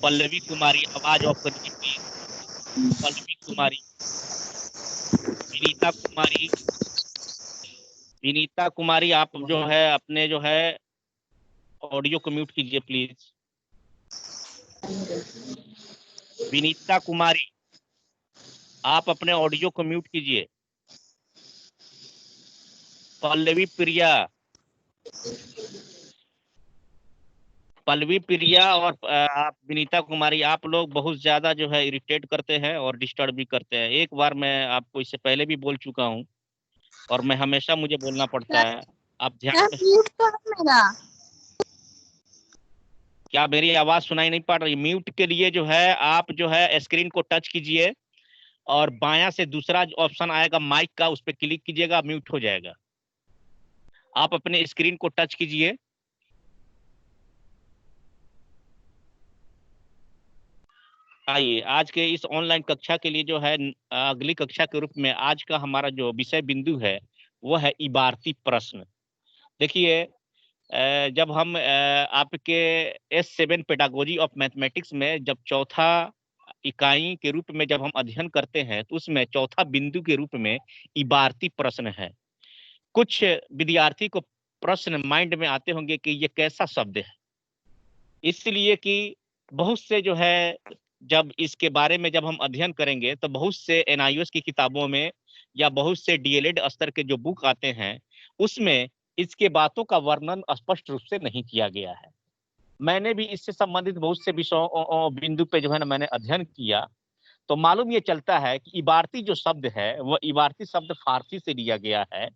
पल्लवी कुमारी, आवाज ऑफ कर दीजिए प्लीज। पल्लवी कुमारी, विनीता कुमारी, विनीता कुमारी, आप जो है अपने जो है ऑडियो को म्यूट कीजिए प्लीज। विनीता कुमारी, आप अपने ऑडियो को म्यूट कीजिए। पल्लवी प्रिया, पल्लवी प्रिया और आप विनीता कुमारी, आप लोग बहुत ज्यादा जो है इरिटेट करते हैं और डिस्टर्ब भी करते हैं। एक बार मैं आपको इससे पहले भी बोल चुका हूँ और मैं हमेशा मुझे बोलना पड़ता है, आप ध्यान में। म्यूट तो है मेरा। क्या मेरी आवाज सुनाई नहीं पड़ रही? म्यूट के लिए जो है आप जो है स्क्रीन को टच कीजिए और बायां से दूसरा ऑप्शन आएगा माइक का, उस पर क्लिक कीजिएगा, म्यूट हो जाएगा। आप अपने स्क्रीन को टच कीजिए। आइए आज के इस ऑनलाइन कक्षा के लिए जो है अगली कक्षा के रूप में आज का हमारा जो विषय बिंदु है वो है इबारती प्रश्न। देखिए जब हम आपके S7 पेडागोजी ऑफ मैथमेटिक्स में जब चौथा इकाई के रूप में जब हम अध्ययन करते हैं तो उसमें चौथा बिंदु के रूप में इबारती प्रश्न है। कुछ विद्यार्थी को प्रश्न माइंड में आते होंगे कि ये कैसा शब्द है, इसलिए कि बहुत से जो है जब इसके बारे में जब हम अध्ययन करेंगे तो बहुत से NIOS की किताबों में या बहुत से DLED स्तर के जो बुक आते हैं उसमें इसके बातों का वर्णन स्पष्ट रूप से नहीं किया गया है। मैंने भी इससे संबंधित बहुत से विषयों बिंदु पे जो है ना मैंने अध्ययन किया तो मालूम ये चलता है कि इबारती जो शब्द है वह इबारती शब्द फारसी से लिया गया है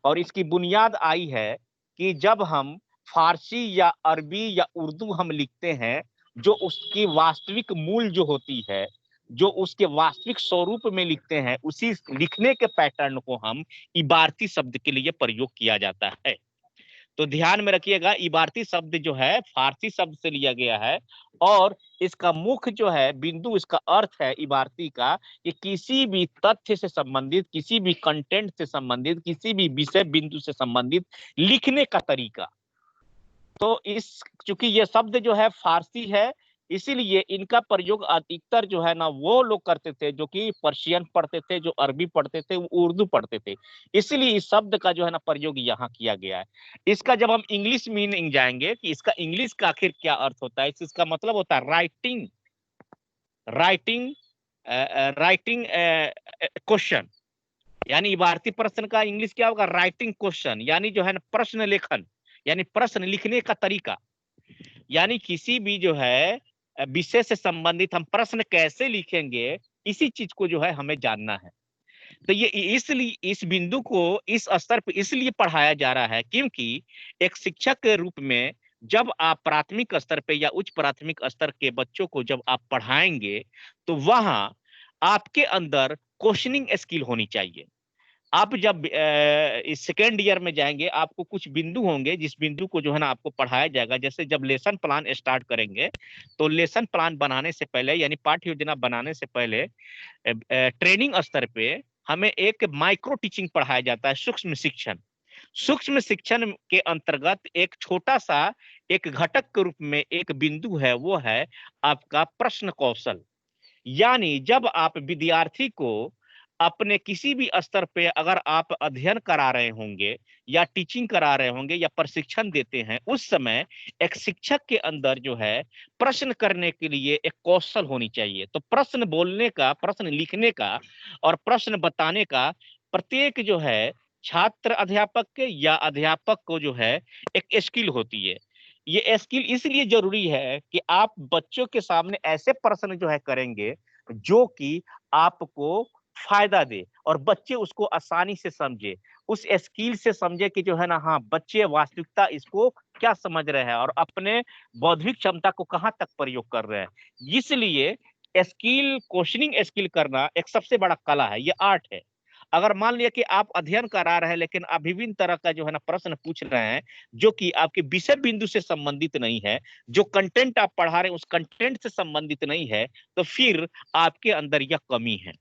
और इसकी बुनियाद आई है कि जब हम फारसी या अरबी या उर्दू हम लिखते हैं जो उसकी वास्तविक मूल जो होती है, जो उसके वास्तविक स्वरूप में लिखते हैं, उसी लिखने के पैटर्न को हम इबारती शब्द के लिए प्रयोग किया जाता है। तो ध्यान में रखिएगा इबारती शब्द जो है फारसी शब्द से लिया गया है और इसका मुख्य जो है बिंदु, इसका अर्थ है इबारती का कि किसी भी तथ्य से संबंधित, किसी भी कंटेंट से संबंधित, किसी भी विषय बिंदु से संबंधित लिखने का तरीका। तो इस चूंकि ये शब्द जो है फारसी है इसीलिए इनका प्रयोग अधिकतर जो है ना वो लोग करते थे जो कि पर्शियन पढ़ते थे, जो अरबी पढ़ते थे, वो उर्दू पढ़ते थे, इसीलिए इस शब्द का जो है ना प्रयोग यहाँ किया गया है। इसका जब हम इंग्लिश मीनिंग जाएंगे कि इसका इंग्लिश का आखिर क्या अर्थ होता है, इसका मतलब होता है राइटिंग, राइटिंग, राइटिंग क्वेश्चन, यानी इबारती प्रश्न का इंग्लिश क्या होगा? राइटिंग क्वेश्चन, यानी जो है ना प्रश्न लेखन, यानी प्रश्न लिखने का तरीका। यानी किसी भी जो है विषय से संबंधित हम प्रश्न कैसे लिखेंगे इसी चीज को जो है हमें जानना है। तो ये इसलिए इस बिंदु को इस स्तर पर इसलिए पढ़ाया जा रहा है क्योंकि एक शिक्षक के रूप में जब आप प्राथमिक स्तर पे या उच्च प्राथमिक स्तर के बच्चों को जब आप पढ़ाएंगे तो वहां आपके अंदर क्वेश्चनिंग स्किल होनी चाहिए। आप जब इस सेकेंड ईयर में जाएंगे आपको कुछ बिंदु होंगे जिस बिंदु को जो है ना आपको पढ़ाया जाएगा। जैसे जब लेसन प्लान स्टार्ट करेंगे तो लेसन प्लान बनाने से पहले यानी पाठ्य योजना बनाने से पहले ट्रेनिंग स्तर पे हमें एक माइक्रो टीचिंग पढ़ाया जाता है, सूक्ष्म शिक्षण। सूक्ष्म शिक्षण के अंतर्गत एक छोटा सा एक घटक के रूप में एक बिंदु है, वो है आपका प्रश्न कौशल। यानी जब आप विद्यार्थी को अपने किसी भी स्तर पे अगर आप अध्ययन करा रहे होंगे या टीचिंग करा रहे होंगे या प्रशिक्षण देते हैं उस समय एक शिक्षक के अंदर जो है प्रश्न करने के लिए एक कौशल होनी चाहिए। तो प्रश्न बोलने का, प्रश्न लिखने का और प्रश्न बताने का प्रत्येक जो है छात्र अध्यापक के या अध्यापक को जो है एक स्किल होती है। ये स्किल इसलिए जरूरी है कि आप बच्चों के सामने ऐसे प्रश्न जो है करेंगे जो कि आपको फायदा दे और बच्चे उसको आसानी से समझे, उस स्किल से समझे कि जो है ना हाँ बच्चे वास्तविकता इसको क्या समझ रहे हैं और अपने बौद्धिक क्षमता को कहाँ तक प्रयोग कर रहे हैं। इसलिए स्किल, क्वेश्चनिंग स्किल करना एक सबसे बड़ा कला है, ये आर्ट है। अगर मान लिया कि आप अध्ययन करा रहे हैं लेकिन आप विभिन्न तरह का जो है ना प्रश्न पूछ रहे हैं जो कि आपके विषय बिंदु से संबंधित नहीं है, जो कंटेंट आप पढ़ा रहे हैं उस कंटेंट से संबंधित नहीं है, तो फिर आपके अंदर यह कमी है।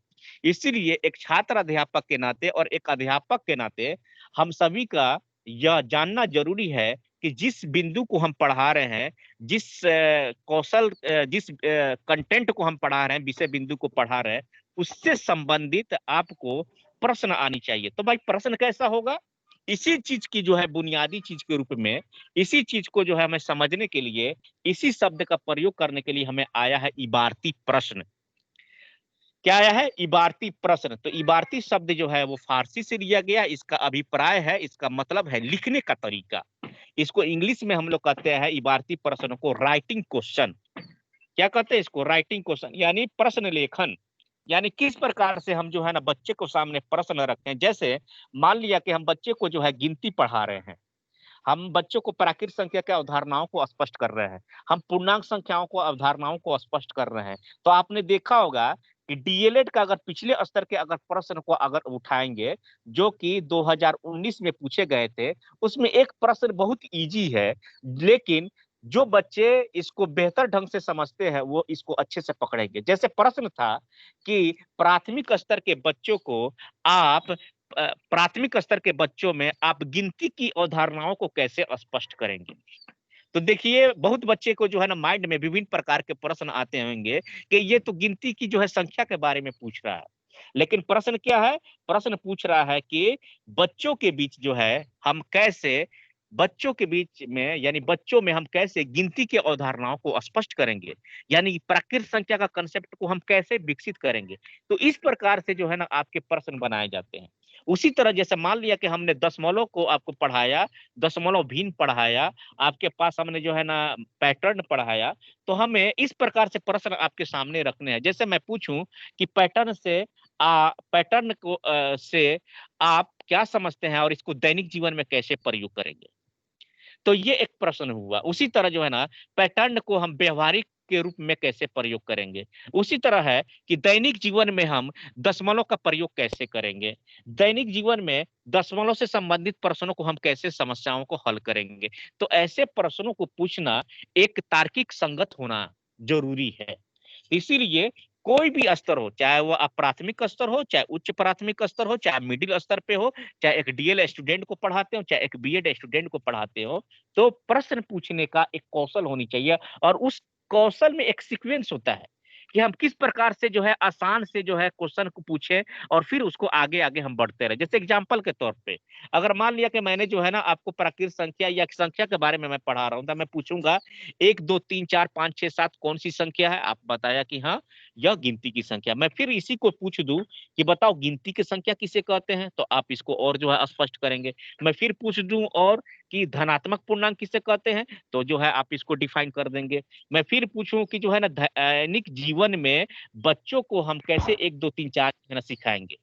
इसीलिए एक छात्र अध्यापक के नाते और एक अध्यापक के नाते हम सभी का यह जानना जरूरी है कि जिस बिंदु को हम पढ़ा रहे हैं, जिस जिस कंटेंट को हम पढ़ा रहे हैं, विषय बिंदु को पढ़ा रहे हैं, उससे संबंधित आपको प्रश्न आनी चाहिए। तो भाई प्रश्न कैसा होगा? इसी चीज की जो है बुनियादी चीज के रूप में, इसी चीज को जो है हमें समझने के लिए, इसी शब्द का प्रयोग करने के लिए हमें आया है इबारती प्रश्न। क्या आया है? इबारती प्रश्न। तो इबारती शब्द जो है वो फारसी से लिया गया, इसका अभिप्राय है, इसका मतलब है लिखने का तरीका। इसको इंग्लिश में हम लोग कहते हैं इबारती प्रश्न को राइटिंग क्वेश्चन। क्या कहते हैं इसको? राइटिंग क्वेश्चन, यानी प्रश्न लेखन। यानी किस प्रकार से हम जो है ना बच्चे को सामने प्रश्न रखते हैं। जैसे मान लिया कि हम बच्चे को जो है गिनती पढ़ा रहे हैं, हम बच्चों को प्राकृत संख्या के अवधारणाओं को स्पष्ट कर रहे हैं, हम पूर्णांक संख्याओं को अवधारणाओं को स्पष्ट कर रहे हैं। तो आपने देखा होगा कि डीएलएड का अगर पिछले स्तर के अगर प्रश्न को अगर उठाएंगे, जो कि 2019 में पूछे गए थे, उसमें एक प्रश्न बहुत इजी है, लेकिन जो बच्चे इसको बेहतर ढंग से समझते हैं वो इसको अच्छे से पकड़ेंगे। जैसे प्रश्न था कि प्राथमिक स्तर के बच्चों को आप प्राथमिक स्तर के बच्चों में आप गिनती की अवधारणाओं को कैसे स्पष्ट करेंगे। तो देखिए बहुत बच्चे को जो है ना माइंड में विभिन्न प्रकार के प्रश्न आते होंगे कि ये तो गिनती की जो है संख्या के बारे में पूछ रहा है, लेकिन प्रश्न क्या है? प्रश्न पूछ रहा है कि बच्चों के बीच जो है हम कैसे, बच्चों के बीच में यानी बच्चों में हम कैसे गिनती के अवधारणाओं को स्पष्ट करेंगे, यानी प्राकृत संख्या का कंसेप्ट को हम कैसे विकसित करेंगे। तो इस प्रकार से जो है ना आपके प्रश्न बनाए जाते हैं। उसी तरह जैसे मान लिया कि हमने दशमलव को आपको पढ़ाया, दशमलव भिन्न पढ़ाया, आपके पास हमने जो है ना पैटर्न पढ़ाया, तो हमें इस प्रकार से प्रश्न आपके सामने रखने हैं। जैसे मैं पूछूं कि पैटर्न को से आप क्या समझते हैं और इसको दैनिक जीवन में कैसे प्रयोग करेंगे। तो ये एक प्रश्न हुआ। उसी तरह जो है ना पैटर्न को हम व्यवहारिक के रूप में कैसे प्रयोग करेंगे। उसी तरह है कि दैनिक जीवन में हम दशमलव का प्रयोग कैसे करेंगे, दैनिक जीवन में दशमलव से संबंधित प्रश्नों को हम कैसे समस्याओं को हल करेंगे। तो ऐसे प्रश्नों को पूछना एक तार्किक संगत होना जरूरी है। इसीलिए कोई भी स्तर हो, चाहे वो आप प्राथमिक स्तर हो, चाहे उच्च प्राथमिक स्तर हो, चाहे मिडिल स्तर पे हो, चाहे एक डीएल स्टूडेंट को पढ़ाते हो, चाहे एक बीएड स्टूडेंट को पढ़ाते हो, तो प्रश्न पूछने का एक कौशल होनी चाहिए। और उस कौशल में एक सीक्वेंस होता है कि हम किस प्रकार से जो है आसान से जो है क्वेश्चन को पूछे और फिर उसको आगे आगे हम बढ़ते रहे। जैसे एग्जांपल के तौर पे अगर मान लिया कि मैंने जो है ना आपको प्राकृत संख्या या संख्या के बारे में मैं पढ़ा रहा हूं, तो मैं पूछूंगा 1 2 3 4 5 6 7 कौन सी संख्या है। आप बताया कि हाँ यह गिनती की संख्या। मैं फिर इसी को पूछ दूं कि बताओ गिनती की संख्या किसे कहते हैं, तो आप इसको और जो है स्पष्ट करेंगे। मैं फिर पूछ दूं और कि धनात्मक पूर्णांक किसे कहते हैं, तो जो है आप इसको डिफाइन कर देंगे। मैं फिर पूछूं कि जो है ना दैनिक जीवन में बच्चों को हम कैसे 1 2 3 4 है ना सिखाएंगे।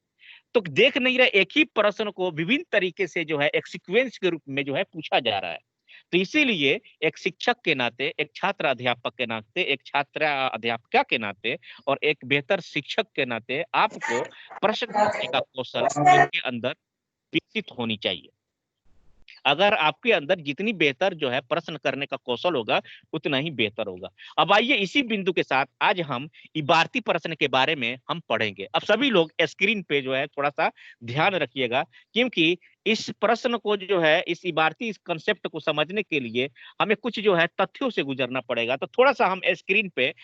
तो देख नहीं रहे एक ही प्रश्न को विभिन्न तरीके से जो है एक सीक्वेंस के रूप में जो है पूछा जा रहा है। तो इसीलिए एक शिक्षक के नाते, एक छात्र अध्यापक के नाते, एक छात्र अध्यापिका के नाते और एक बेहतर शिक्षक के नाते आपको प्रश्न पूछने का कौशल आपके अंदर विकसित होनी चाहिए। अगर आपके अंदर जितनी बेहतर जो है प्रश्न करने का कौशल होगा उतना ही बेहतर होगा। अब आइए इसी बिंदु के साथ आज हम इबारती प्रश्न के बारे में हम पढ़ेंगे। अब सभी लोग स्क्रीन पे जो है थोड़ा सा ध्यान रखिएगा, क्योंकि इस प्रश्न को जो है इस इबारती इस कंसेप्ट को समझने के लिए हमें कुछ जो है तथ्यों से गुजरना पड़ेगा। तो थोड़ा सा हम स्क्रीन पे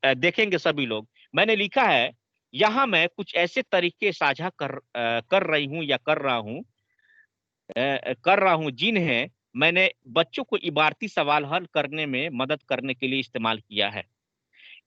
देखेंगे सभी लोग। मैंने लिखा है यहाँ मैं कुछ ऐसे तरीके साझा कर रही हूँ या कर रहा हूं जिन्हें मैंने बच्चों को इबारती सवाल हल करने में मदद करने के लिए इस्तेमाल किया है।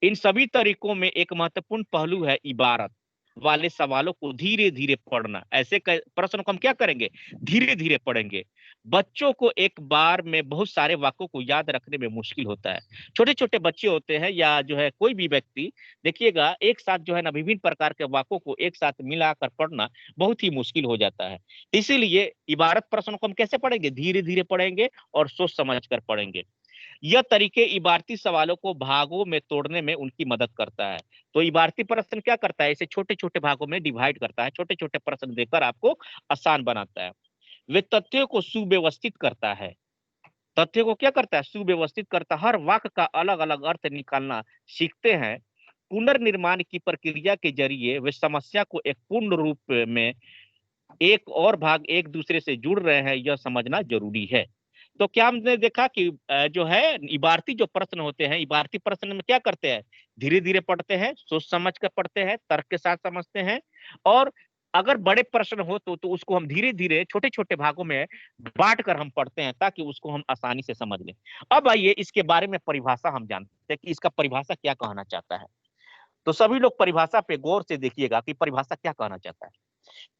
इन सभी तरीकों में एक महत्वपूर्ण पहलू है इबारत वाले सवालों को धीरे धीरे पढ़ना। ऐसे प्रश्नों को हम क्या करेंगे? धीरे धीरे पढ़ेंगे। बच्चों को एक बार में बहुत सारे वाक्यों को याद रखने में मुश्किल होता है। छोटे छोटे बच्चे होते हैं या जो है कोई भी व्यक्ति, देखिएगा एक साथ जो है ना विभिन्न प्रकार के वाक्यों को एक साथ मिलाकर पढ़ना बहुत ही मुश्किल हो जाता है। इसीलिए इबारत प्रश्नों को हम कैसे पढ़ेंगे? धीरे धीरे पढ़ेंगे और सोच समझ कर पढ़ेंगे। यह तरीके इबारती सवालों को भागों में तोड़ने में उनकी मदद करता है। तो इबारती प्रश्न क्या करता है? इसे छोटे छोटे भागों में डिवाइड करता है, छोटे छोटे प्रश्न देकर आपको आसान बनाता है। वे तथ्यों को सुव्यवस्थित करता है। तथ्यों को क्या करता है? सुव्यवस्थित करता है। हर वाक्य का अलग अलग अर्थ निकालना सीखते हैं। पुनर्निर्माण की प्रक्रिया के जरिए वे समस्या को एक पूर्ण रूप में एक और भाग एक दूसरे से जुड़ रहे हैं, यह समझना जरूरी है। तो क्या हमने देखा कि जो है इबारती जो प्रश्न होते हैं, इबारती प्रश्न में क्या करते हैं, धीरे धीरे पढ़ते हैं, सोच समझ कर पढ़ते हैं, तर्क के साथ समझते हैं। और अगर बड़े प्रश्न हो तो उसको हम धीरे धीरे छोटे छोटे भागों में बांट कर हम पढ़ते हैं, ताकि उसको हम आसानी से समझ लें। अब आइए इसके बारे में परिभाषा हम जानते हैं कि इसका परिभाषा क्या कहना चाहता है। तो सभी लोग परिभाषा पे गौर से देखिएगा कि परिभाषा क्या कहना चाहता है।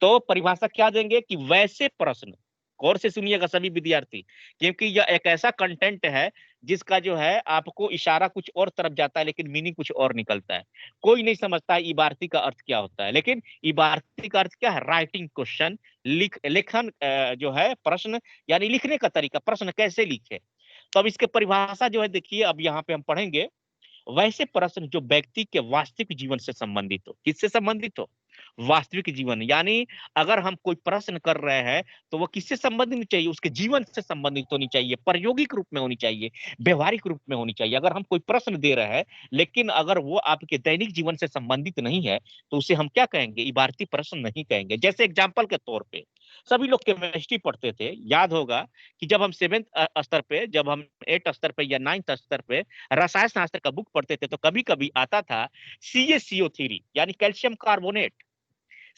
तो परिभाषा क्या देंगे कि वैसे प्रश्न, गौर से सुनिएगा सभी विद्यार्थी, क्योंकि यह एक ऐसा कंटेंट है जिसका जो है आपको इशारा कुछ और तरफ जाता है लेकिन मीनिंग कुछ और निकलता है। कोई नहीं समझता है इबारती का अर्थ क्या होता है, लेकिन इबारती का अर्थ क्या है, राइटिंग क्वेश्चन, लेखन जो है प्रश्न, यानी लिखने का तरीका, प्रश्न कैसे लिखे। तो अब इसके परिभाषा जो है देखिए, अब यहाँ पे हम पढ़ेंगे। वैसे प्रश्न जो व्यक्ति के वास्तविक जीवन से संबंधित हो, किससे संबंधित हो, वास्तविक जीवन, यानी अगर हम कोई प्रश्न कर रहे हैं तो वो किससे संबंधित होनी चाहिए, उसके जीवन से संबंधित होनी चाहिए, प्रायोगिक रूप में होनी चाहिए, व्यवहारिक रूप में होनी चाहिए। अगर हम कोई प्रश्न दे रहे हैं लेकिन अगर वो आपके दैनिक जीवन से संबंधित नहीं है तो उसे हम क्या कहेंगे, इबारती प्रश्न नहीं कहेंगे। जैसे एग्जाम्पल के तौर पे सभी लोग केमिस्ट्री पढ़ते थे, याद होगा कि जब हम 7th स्तर पे, जब हम 8th स्तर पे या 9th स्तर पे रसायन शास्त्र का बुक पढ़ते थे, तो कभी कभी आता था CaCO3 यानी कैल्शियम कार्बोनेट,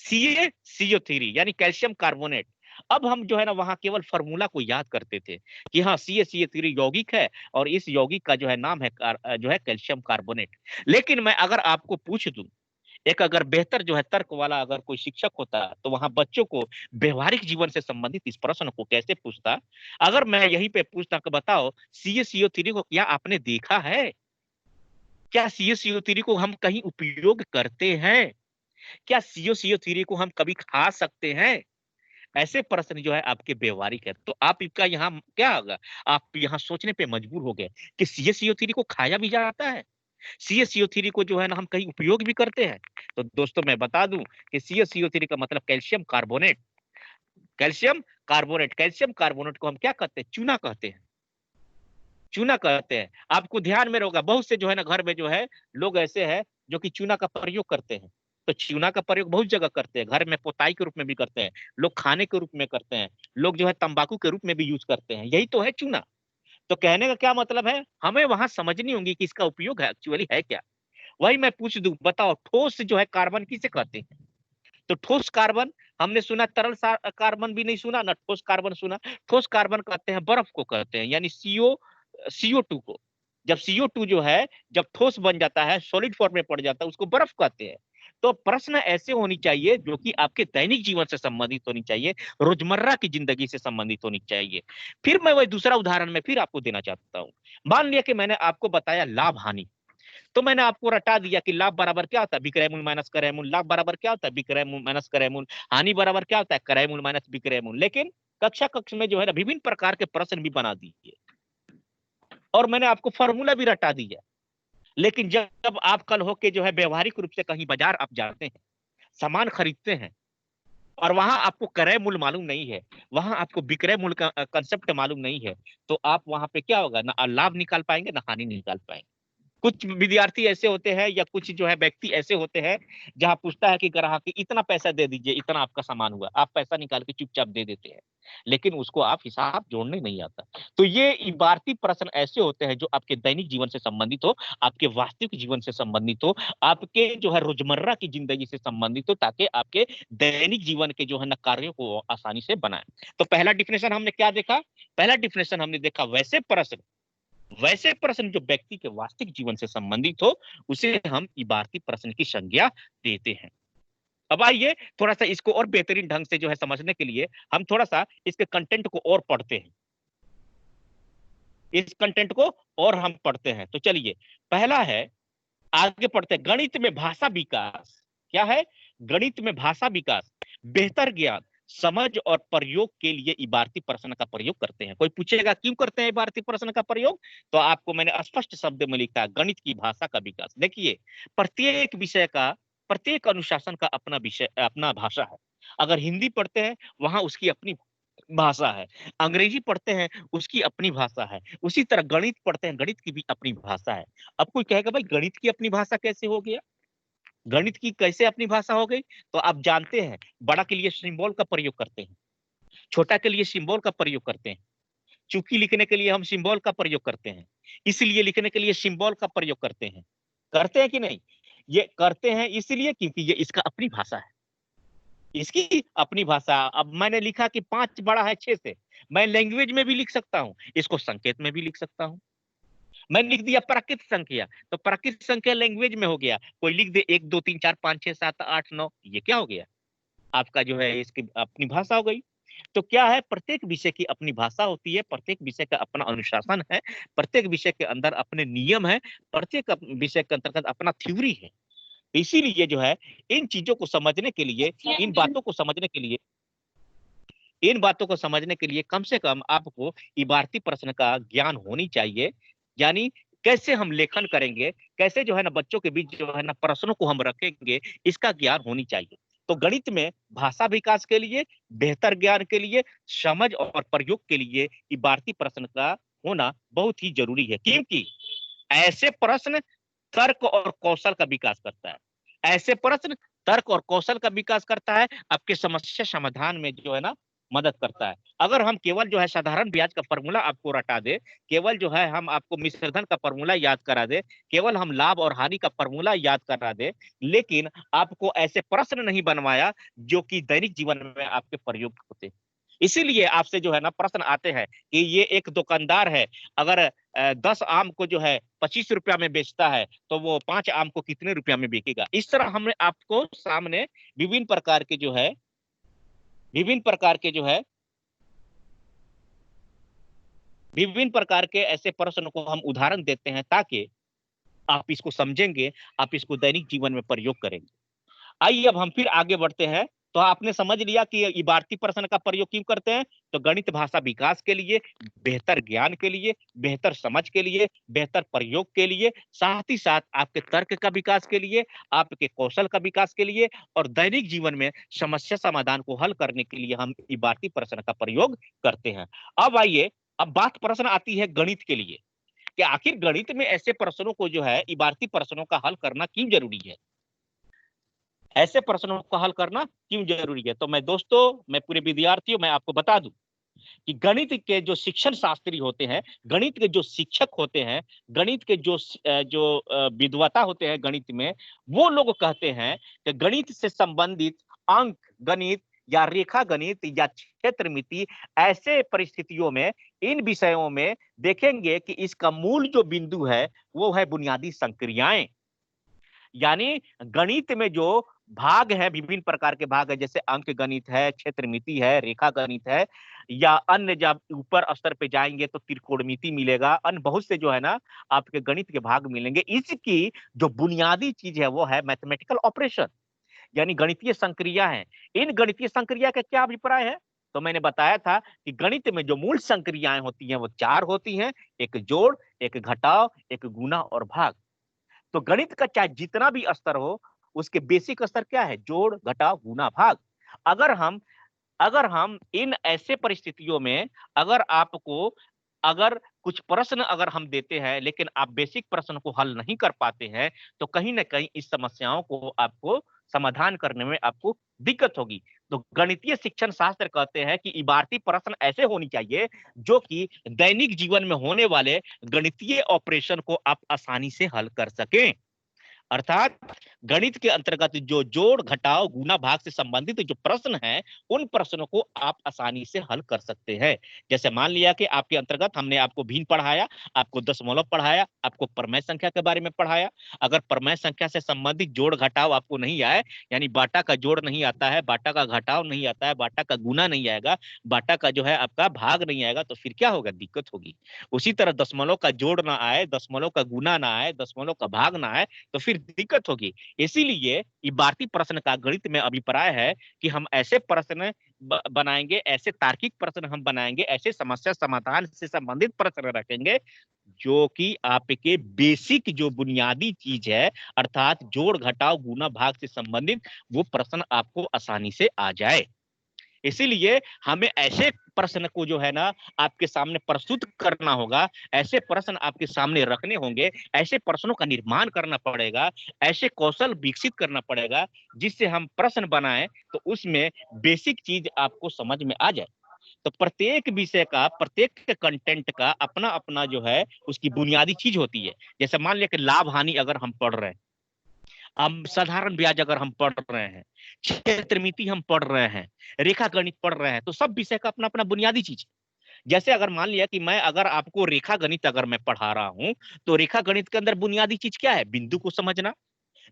CaCO3 यानी कैल्शियम कार्बोनेट। अब हम जो है ना वहां केवल फार्मूला को याद करते थे कि हाँ CaCO3 यौगिक है और इस यौगिक का जो है नाम है जो है कैल्शियम कार्बोनेट। लेकिन मैं अगर आपको पूछ दूं, एक अगर बेहतर जो है तर्क वाला अगर कोई शिक्षक होता तो वहां बच्चों को व्यवहारिक जीवन से संबंधित इस प्रश्न को कैसे पूछता। अगर मैं यहीं पे पूछता कि बताओ CaCO3 को क्या आपने देखा है, क्या CaCO3 को हम कहीं उपयोग करते हैं, क्या CaCO3 को हम कभी खा सकते हैं, ऐसे प्रश्न जो है आपके व्यवहारिक है। तो आप इसका यहाँ क्या होगा, आप यहाँ सोचने पे मजबूर हो गए कि CaCO3 को खाया भी जाता है, CaCO3 को जो है ना हम कहीं उपयोग भी करते हैं। तो दोस्तों मैं बता दूं कि CaCO3 का मतलब calcium carbonate, calcium carbonate, calcium carbonate को हम क्या कहते हैं, चूना कहते हैं, चूना कहते हैं। आपको ध्यान में रहेगा बहुत से जो है ना घर में जो है लोग ऐसे हैं जो कि चूना का प्रयोग करते हैं। तो चूना का प्रयोग बहुत जगह करते हैं, घर में पोताई के रूप में भी करते हैं, लोग खाने के रूप में करते हैं, लोग जो है तंबाकू के रूप में भी यूज करते हैं, यही तो है चूना। तो कहने का क्या मतलब है, हमें वहां समझनी होगी कि इसका उपयोग है एक्चुअली है क्या। वही मैं पूछ दूं, बताओ ठोस जो है कार्बन किसे कहते हैं। तो ठोस कार्बन हमने सुना, तरल कार्बन भी नहीं सुना ना, ठोस कार्बन सुना। ठोस कार्बन कहते हैं बर्फ को कहते हैं, यानी CO2 को। जब CO2 जो है जब ठोस बन जाता है, सॉलिड फॉर्म में पड़ जाता है, उसको बर्फ कहते हैं। तो प्रश्न ऐसे होनी चाहिए जो कि आपके दैनिक जीवन से संबंधित होनी चाहिए, रोजमर्रा की जिंदगी से संबंधित होनी चाहिए। फिर मैं वही दूसरा उदाहरण में फिर आपको देना चाहता हूं। मान लिया कि मैंने आपको बताया लाभ हानि, तो मैंने आपको रटा दिया कि लाभ बराबर क्या होता है, विक्रय मूल्य माइनस क्रय मूल्य। लाभ बराबर क्या होता है, विक्रय मूल्य माइनस क्रय मूल्य। हानि बराबर क्या होता है, क्रय मूल्य माइनस विक्रय मूल्य। लेकिन कक्ष में जो है ना विभिन्न प्रकार के प्रश्न भी बना दिए और मैंने आपको फॉर्मूला भी रटा दिया। लेकिन जब आप कल होके जो है व्यवहारिक रूप से कहीं बाजार आप जाते हैं, सामान खरीदते हैं और वहां आपको क्रय मूल्य मालूम नहीं है, वहां आपको विक्रय मूल्य का कंसेप्ट मालूम नहीं है, तो आप वहां पे क्या होगा, ना लाभ निकाल पाएंगे ना हानि निकाल पाएंगे। कुछ विद्यार्थी ऐसे होते हैं या कुछ जो है व्यक्ति ऐसे होते हैं जहां पूछता है कि ग्राहक कि इतना पैसा दे दीजिए, इतना आपका सामान हुआ, आप पैसा निकाल के चुपचाप दे देते हैं, लेकिन उसको आप हिसाब जोड़ने नहीं आता। तो ये इबारती प्रश्न ऐसे होते हैं जो आपके दैनिक जीवन से संबंधित हो, आपके वास्तविक जीवन से संबंधित हो, आपके जो है रोजमर्रा की जिंदगी से संबंधित हो, ताकि आपके दैनिक जीवन के जो है ना कार्यों को आसानी से बनाए। तो पहला डिफिनेशन हमने क्या देखा, पहला डिफिनेशन हमने देखा वैसे प्रश्न, वैसे प्रश्न जो व्यक्ति के वास्तविक जीवन से संबंधित हो उसे हम इबारती प्रश्न की संज्ञा देते हैं। अब आइए थोड़ा सा इसको और बेहतरीन ढंग से जो है समझने के लिए हम थोड़ा सा इसके कंटेंट को और पढ़ते हैं, इस कंटेंट को और हम पढ़ते हैं। तो चलिए पहला है, आगे पढ़ते हैं, गणित में भाषा विकास। क्या है, गणित में भाषा विकास, बेहतर ज्ञान, समझ और प्रयोग के लिए इबारती प्रश्न का प्रयोग करते हैं। कोई पूछेगा क्यों करते हैं इबारती प्रश्न का प्रयोग, तो आपको मैंने स्पष्ट शब्द में लिखा है, गणित की भाषा का विकास। देखिए प्रत्येक विषय का, प्रत्येक अनुशासन का अपना विषय, अपना भाषा है। अगर हिंदी पढ़ते हैं वहां उसकी अपनी भाषा है। अंग्रेजी पढ़ते हैं, उसकी अपनी भाषा है। उसी तरह गणित पढ़ते हैं, गणित की भी अपनी भाषा है। अब कोई कहेगा भाई गणित की अपनी भाषा कैसे हो गया, गणित की कैसे अपनी भाषा हो गई? तो आप जानते हैं, बड़ा के लिए सिंबल का प्रयोग करते हैं, छोटा के लिए सिंबल का प्रयोग करते हैं, चूंकि लिखने के लिए हम सिंबल का प्रयोग करते हैं, इसलिए लिखने के लिए सिंबल का प्रयोग करते हैं कि नहीं? ये करते हैं इसलिए क्योंकि ये इसका अपनी भाषा है, इसकी अपनी भाषा। अब मैंने लिखा कि 5 बड़ा है 6 से, मैं लैंग्वेज में भी लिख सकता हूं, इसको संकेत में भी लिख सकता हूं। मैंने लिख दिया प्राकृत संख्या, तो प्राकृत संख्या लैंग्वेज में हो गया। कोई लिख दे 1 2 3 4 5 6 7 8 9, ये क्या हो गया? आपका जो है इसकी अपनी भाषा हो गई। तो क्या है, प्रत्येक विषय की अपनी भाषा होती है, प्रत्येक विषय का अपना अनुशासन है, प्रत्येक विषय के अंदर अपने नियम है, प्रत्येक विषय के अंतर्गत अपना थ्योरी है। इसीलिए जो है इन चीजों को समझने के लिए, इन बातों को समझने के लिए, इन बातों को समझने के लिए कम से कम आपको इबारती प्रश्न का ज्ञान होनी चाहिए। यानी कैसे हम लेखन करेंगे, कैसे जो है ना बच्चों के बीच जो है ना प्रश्नों को हम रखेंगे, इसका ज्ञान होनी चाहिए। तो गणित में भाषा विकास के लिए, बेहतर ज्ञान के लिए, समझ और प्रयोग के लिए इबारती प्रश्न का होना बहुत ही जरूरी है, क्योंकि ऐसे प्रश्न तर्क और कौशल का विकास करता है। ऐसे प्रश्न तर्क और कौशल का विकास करता है, आपके समस्या समाधान में जो है ना मदद करता है। अगर हम केवल जो है साधारण ब्याज का फॉर्मूला आपको रटा दे, केवल जो है हम आपको मिश्रधन का फॉर्मूला याद करा दे, केवल हम लाभ और हानि का फॉर्मूला याद करा दे, लेकिन आपको ऐसे प्रश्न नहीं बनवाया जो कि दैनिक जीवन में आपके प्रयोग होते। इसीलिए आपसे जो है ना प्रश्न आते हैं कि ये एक दुकानदार है, अगर 10 आम को जो है 25 रुपया में बेचता है, तो वो 5 आम को कितने रुपया में बेचेगा? इस तरह हमने आपको सामने विभिन्न प्रकार के जो है, विभिन्न प्रकार के जो है, विभिन्न प्रकार के ऐसे प्रश्न को हम उदाहरण देते हैं, ताकि आप इसको समझेंगे, आप इसको दैनिक जीवन में प्रयोग करेंगे। आइए अब हम फिर आगे बढ़ते हैं। तो आपने समझ लिया कि इबारती प्रश्न का प्रयोग क्यों करते हैं। तो गणित भाषा विकास के लिए, बेहतर ज्ञान के लिए, बेहतर समझ के लिए, बेहतर प्रयोग के लिए, साथ ही साथ आपके तर्क का विकास के लिए, आपके कौशल का विकास के लिए, और दैनिक जीवन में समस्या समाधान को हल करने के लिए हम इबारती प्रश्न का प्रयोग करते हैं। अब आइए, अब बात प्रश्न आती है गणित के लिए, कि आखिर गणित में ऐसे प्रश्नों को जो है इबारती प्रश्नों का हल करना क्यों जरूरी है, ऐसे प्रश्नों को हल करना क्यों जरूरी है। तो मैं दोस्तों, मैं पूरे विद्यार्थियों, मैं आपको बता दूं कि गणित के जो शिक्षण शास्त्री होते हैं, गणित के जो शिक्षक होते हैं, गणित के जो विद्वता होते हैं गणित में, वो लोग कहते हैं कि गणित से संबंधित अंक गणित या रेखा गणित या क्षेत्रमिति, ऐसे परिस्थितियों में, इन विषयों में देखेंगे कि इसका मूल जो बिंदु है वो है बुनियादी संक्रियाएं। यानी गणित में जो भाग है, विभिन्न प्रकार के भाग है, जैसे अंक गणित है, क्षेत्रमिति है, रेखा गणित है, या अन्य जब ऊपर स्तर पे जाएंगे तो त्रिकोणमिति मिलेगा, अन्य बहुत से जो है ना आपके गणित के भाग मिलेंगे। इसकी जो बुनियादी चीज है वो है मैथमेटिकल ऑपरेशन, यानी गणितीय संक्रिया है। इन गणितीय संक्रिया का क्या अभिप्राय है? तो मैंने बताया था कि गणित में जो मूल संक्रियाएं होती हैं वो 4 होती हैं: एक जोड़, एक घटाव, एक गुणा और भाग। तो गणित का चाहे जितना भी स्तर हो, उसके बेसिक स्तर क्या है? जोड़, घटाव, गुणा, भाग। अगर हम अगर हम इन ऐसे परिस्थितियों में, अगर आपको, अगर कुछ प्रश्न अगर हम देते हैं लेकिन आप बेसिक प्रश्न को हल नहीं कर पाते हैं, तो कहीं ना कहीं इस समस्याओं को आपको समाधान करने में आपको दिक्कत होगी। तो गणितीय शिक्षण शास्त्र कहते हैं कि इबारती प्रश्न ऐसे होनी चाहिए जो कि दैनिक जीवन में होने वाले गणितीय ऑपरेशन को आप आसानी से हल कर सकें। अर्थात गणित के अंतर्गत जो जोड़, घटाव, गुना, भाग से संबंधित जो प्रश्न हैं, उन प्रश्नों को आप आसानी से हल कर सकते हैं। जैसे मान लिया कि आपके अंतर्गत हमने आपको भिन्न पढ़ाया, आपको दशमलव पढ़ाया, आपको प्रमेय संख्या के बारे में पढ़ाया। अगर प्रमेय संख्या से संबंधित जोड़ घटाव आपको नहीं आए, यानी बाटा का जोड़ नहीं आता है, बाटा का घटाव नहीं आता है, बाटा का गुना नहीं आएगा, बाटा का जो है आपका भाग नहीं आएगा, तो फिर क्या होगा? दिक्कत होगी। उसी तरह दशमलव का जोड़ ना आए, दशमलव का गुना ना आए, दशमलव का भाग ना आए, तो फिर दिक्कत होगी। इसीलिए इबारती प्रश्न का गणित में अभिप्राय है कि हम ऐसे प्रश्न बनाएंगे, ऐसे तार्किक प्रश्न हम बनाएंगे, ऐसे समस्या समाधान से संबंधित प्रश्न रखेंगे जो कि आपके बेसिक जो बुनियादी चीज है, अर्थात जोड़, घटाव, गुना, भाग से संबंधित वो प्रश्न आपको आसानी से आ जाए। इसीलिए हमें ऐसे प्रश्न को जो है ना आपके सामने प्रस्तुत करना होगा, ऐसे प्रश्न आपके सामने रखने होंगे, ऐसे प्रश्नों का निर्माण करना पड़ेगा, ऐसे कौशल विकसित करना पड़ेगा जिससे हम प्रश्न बनाएं तो उसमें बेसिक चीज आपको समझ में आ जाए। तो प्रत्येक विषय का, प्रत्येक कंटेंट का अपना अपना जो है उसकी बुनियादी चीज होती है। जैसे मान लिया कि लाभ हानि अगर हम पढ़ रहे हैं, हम साधारण ब्याज अगर हम पढ़ रहे हैं, क्षेत्रमिति हम पढ़ रहे हैं, रेखा गणित पढ़ रहे हैं, तो सब विषय का अपना अपना बुनियादी चीज है। जैसे अगर मान लिया कि मैं अगर आपको रेखा गणित अगर मैं पढ़ा रहा हूं, तो रेखा गणित के अंदर बुनियादी चीज क्या है? बिंदु को समझना,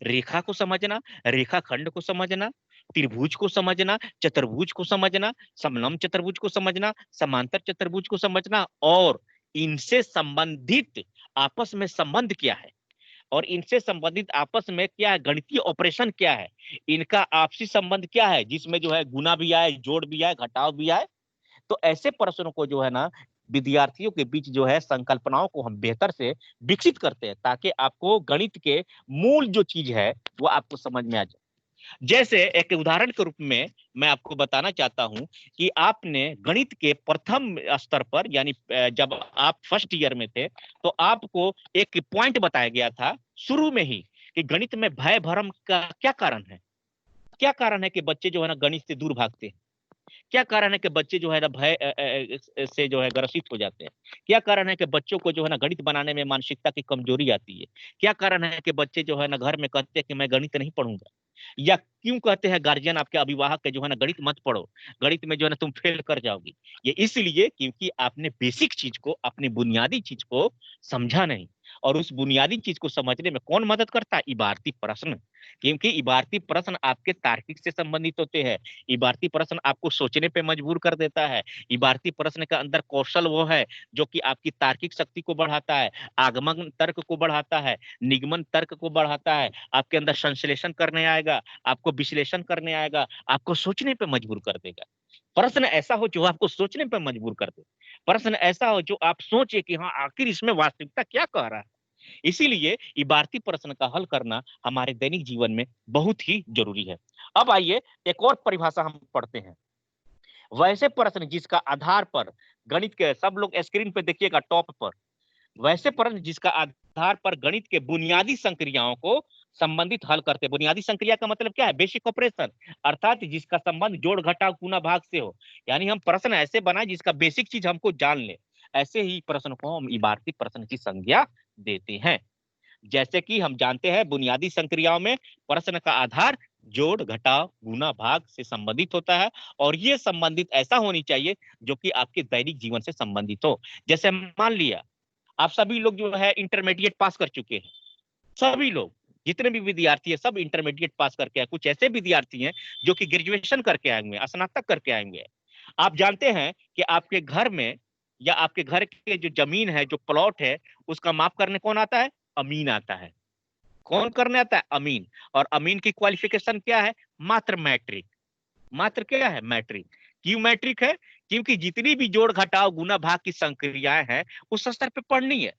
रेखा को समझना, रेखा खंड को समझना, त्रिभुज को समझना, चतुर्भुज को समझना, समलंब चतुर्भुज को समझना, समांतर चतुर्भुज को समझना, और इनसे संबंधित आपस में संबंध क्या है, और इनसे संबंधित आपस में क्या है, गणितीय ऑपरेशन क्या है, इनका आपसी संबंध क्या है, जिसमें जो है गुना भी आए, जोड़ भी आए, घटाव भी आए। तो ऐसे प्रश्नों को जो है ना विद्यार्थियों के बीच जो है संकल्पनाओं को हम बेहतर से विकसित करते हैं, ताकि आपको गणित के मूल जो चीज है वो आपको समझ में आ जाए। जैसे एक उदाहरण के रूप में मैं आपको बताना चाहता हूं कि आपने गणित के प्रथम स्तर पर, यानी जब आप फर्स्ट ईयर में थे, तो आपको एक पॉइंट बताया गया था शुरू में ही कि गणित में भय भ्रम का क्या कारण है। क्या कारण है कि बच्चे जो है ना गणित से दूर भागते हैं? क्या कारण है कि बच्चे जो है ना भय से जो है ग्रसित हो जाते हैं? क्या कारण है कि बच्चों को जो है ना गणित बनाने में मानसिकता की कमजोरी आती है? क्या कारण है कि बच्चे जो है ना घर में कहते हैं कि मैं गणित नहीं पढ़ूंगा? या क्यों कहते हैं गार्जियन, आपके अभिभावक के जो है ना गणित मत पढ़ो, गणित में जो है ना तुम फेल कर जाओगी? ये इसलिए क्योंकि आपने बेसिक चीज को, अपनी बुनियादी चीज को समझा नहीं। और उस बुनियादी चीज को समझने में कौन मदद करता है? इबारती प्रश्न। क्योंकि इबारती प्रश्न आपके तार्किक से संबंधित होते हैं। इबारती प्रश्न आपको सोचने पे मजबूर कर देता है। इबारती प्रश्न के अंदर कौशल वो है जो कि आपकी तार्किक शक्ति को बढ़ाता है, आगमन तर्क को बढ़ाता है, निगमन तर्क को बढ़ाता है, आपके अंदर संश्लेषण करने आएगा, आपको विश्लेषण करने आएगा, आपको सोचने पे मजबूर कर देगा। प्रश्न ऐसा हो जो आपको सोचने पे मजबूर कर दे, प्रश्न ऐसा हो जो आप सोचे कि हाँ आखिर इसमें वास्तविकता क्या कह रहा है। इसीलिए इबारती प्रश्न का हल करना हमारे दैनिक जीवन में बहुत ही जरूरी है। अब आइए एक और परिभाषा हम पढ़ते हैं। वैसे प्रश्न जिसका आधार पर गणित के, सब लोग स्क्रीन पे देखिएगा टॉप पर, वैसे प्रश्न जिसका आधार पर गणित के बुनियादी संक्रियाओं को संबंधित हल करते। बुनियादी संक्रिया का मतलब क्या है? बेसिक ऑपरेशन, अर्थात जिसका संबंध जोड़ घटाव गुना भाग से हो। यानी हम प्रश्न ऐसे बनाए जिसका बेसिक चीज हमको जान ले, ऐसे ही प्रश्न को हम इबारती प्रश्न की संज्ञा देते हैं। जैसे कि हम जानते हैं बुनियादी संक्रियाओं में प्रश्न का आधार जोड़ घटाव गुना भाग से संबंधित होता है, और ये संबंधित ऐसा होनी चाहिए जो कि आपके दैनिक जीवन से संबंधित हो। जैसे मान लिया आप सभी लोग जो है इंटरमीडिएट पास कर चुके हैं, सभी लोग जितने भी विद्यार्थी है सब इंटरमीडिएट पास करके आए। कुछ ऐसे विद्यार्थी हैं जो कि ग्रेजुएशन करके आएंगे, स्नातक करके आएंगे। आप जानते हैं कि आपके घर में या आपके घर के जो जमीन है, जो प्लॉट है, उसका माप करने कौन आता है? अमीन आता है। कौन करने आता है? अमीन। और अमीन की क्वालिफिकेशन क्या है? मात्र मैट्रिक। मात्र क्या है? मैट्रिक। क्यों मैट्रिक है? क्योंकि जितनी भी जोड़ घटाव गुना भाग की संक्रियाएं हैं उस स्तर पे पढ़नी है।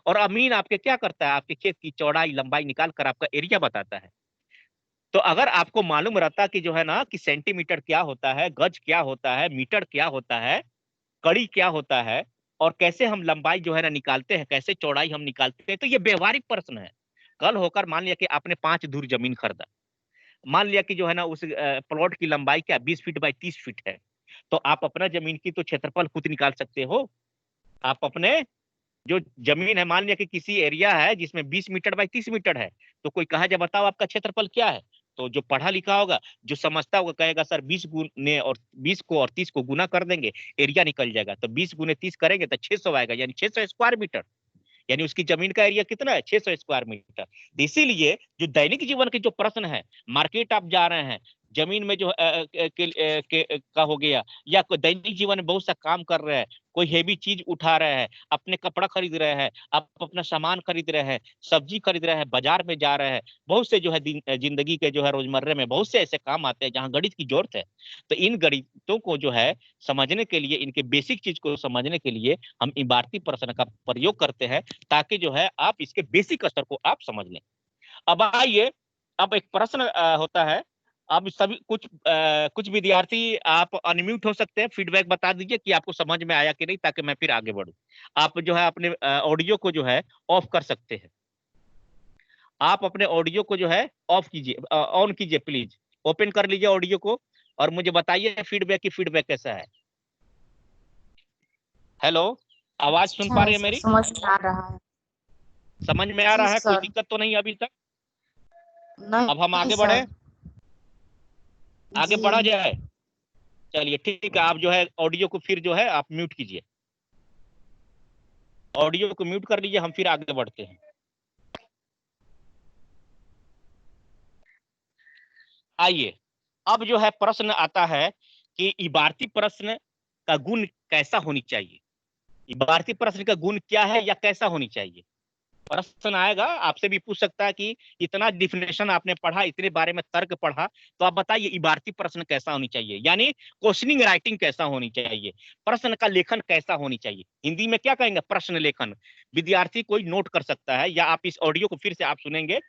और अमीन आपके क्या करता है? आपके खेत की चौड़ाई लंबाई निकाल कर आपका एरिया बताता है। तो अगर आपको मालूम रहता कि जो है ना कि सेंटीमीटर क्या होता है, गज क्या होता है, मीटर क्या होता है, कड़ी क्या होता है, और कैसे हम लंबाई जो है ना निकालते हैं, कैसे चौड़ाई हम निकालते हैं, तो ये व्यवहारिक प्रश्न है। कल होकर मान लिया कि आपने 5 धुर जमीन खरीदा, मान लिया कि जो है ना उस प्लॉट की लंबाई क्या 20 फीट बाई 30 फीट है, तो आप अपना जमीन की तो क्षेत्रफल खुद निकाल सकते हो। आप अपने जो जमीन है, मान लिया कि किसी एरिया है जिसमें 20 मीटर बाई 30 मीटर है, तो कोई कहा जब बताओ आपका क्षेत्रफल क्या है, तो जो पढ़ा लिखा होगा, जो समझता होगा, कहेगा सर 20 गुने और 20 को गुना कर देंगे, एरिया निकल जाएगा। तो 20 गुने 30 करेंगे तो 600 आएगा, यानी 600 स्क्वायर मीटर। यानी उसकी जमीन का एरिया कितना है? 600 स्क्वायर मीटर। तो इसीलिए जो दैनिक जीवन के जो प्रश्न है, मार्केट आप जा रहे हैं, जमीन में जो का हो गया, या कोई दैनिक जीवन में बहुत सा काम कर रहे हैं, कोई हेवी चीज उठा रहे हैं, अपने कपड़ा खरीद रहे हैं, आप अपना सामान खरीद रहे हैं, सब्जी खरीद रहे हैं, बाजार में जा रहे हैं, बहुत से जो है जिंदगी के जो है रोजमर्रे में बहुत से ऐसे काम आते हैं जहाँ गणित की जरूरत है। तो इन गणितों को जो है समझने के लिए, इनके बेसिक चीज को समझने के लिए हम इबारती प्रश्न का प्रयोग करते हैं, ताकि जो है आप इसके बेसिक स्तर को आप समझ लें। अब आइए, अब एक प्रश्न होता है, आप सभी कुछ विद्यार्थी आप अनम्यूट हो सकते हैं, फीडबैक बता दीजिए कि आपको समझ में आया कि नहीं, ताकि मैं फिर आगे बढ़ूं। आप जो है अपने ऑडियो को जो है ऑफ कर सकते हैं। आप अपने ऑडियो को जो है ऑफ कीजिए, ऑन कीजिए प्लीज। ओपन कर लीजिए ऑडियो को और मुझे बताइए फीडबैक की फीडबैक कैसा है। हेलो, आवाज सुन अच्छा पा है रही है सर, मेरी? समझ में आ रहा है। समझ में आ जी रहा है? कोई सर। दिक्कत तो नहीं अभी तक? अब हम नहीं आगे बढ़े, सर। आगे जी। बढ़ा जाए। चलिए ठीक है, आप जो है ऑडियो को फिर जो है आप म्यूट कीजिए, ऑडियो को म्यूट कर लीजिए, हम फिर आगे बढ़ते हैं। आइए, अब जो है प्रश्न आता है कि इबारती प्रश्न का गुण कैसा होनी चाहिए। इबारती प्रश्न का गुण क्या है या कैसा होनी चाहिए? प्रश्न आएगा, आपसे भी पूछ सकता है कि इतना डिफिनेशन आपने पढ़ा, इतने बारे में तर्क पढ़ा, तो आप बताइए इबारती प्रश्न कैसा होनी चाहिए, यानी क्वेश्चनिंग राइटिंग कैसा होनी चाहिए, प्रश्न का लेखन कैसा होनी चाहिए। हिंदी में क्या कहेंगे? प्रश्न लेखन। विद्यार्थी कोई नोट कर सकता है, या आप इस ऑडियो को फिर से आप सुनेंगे।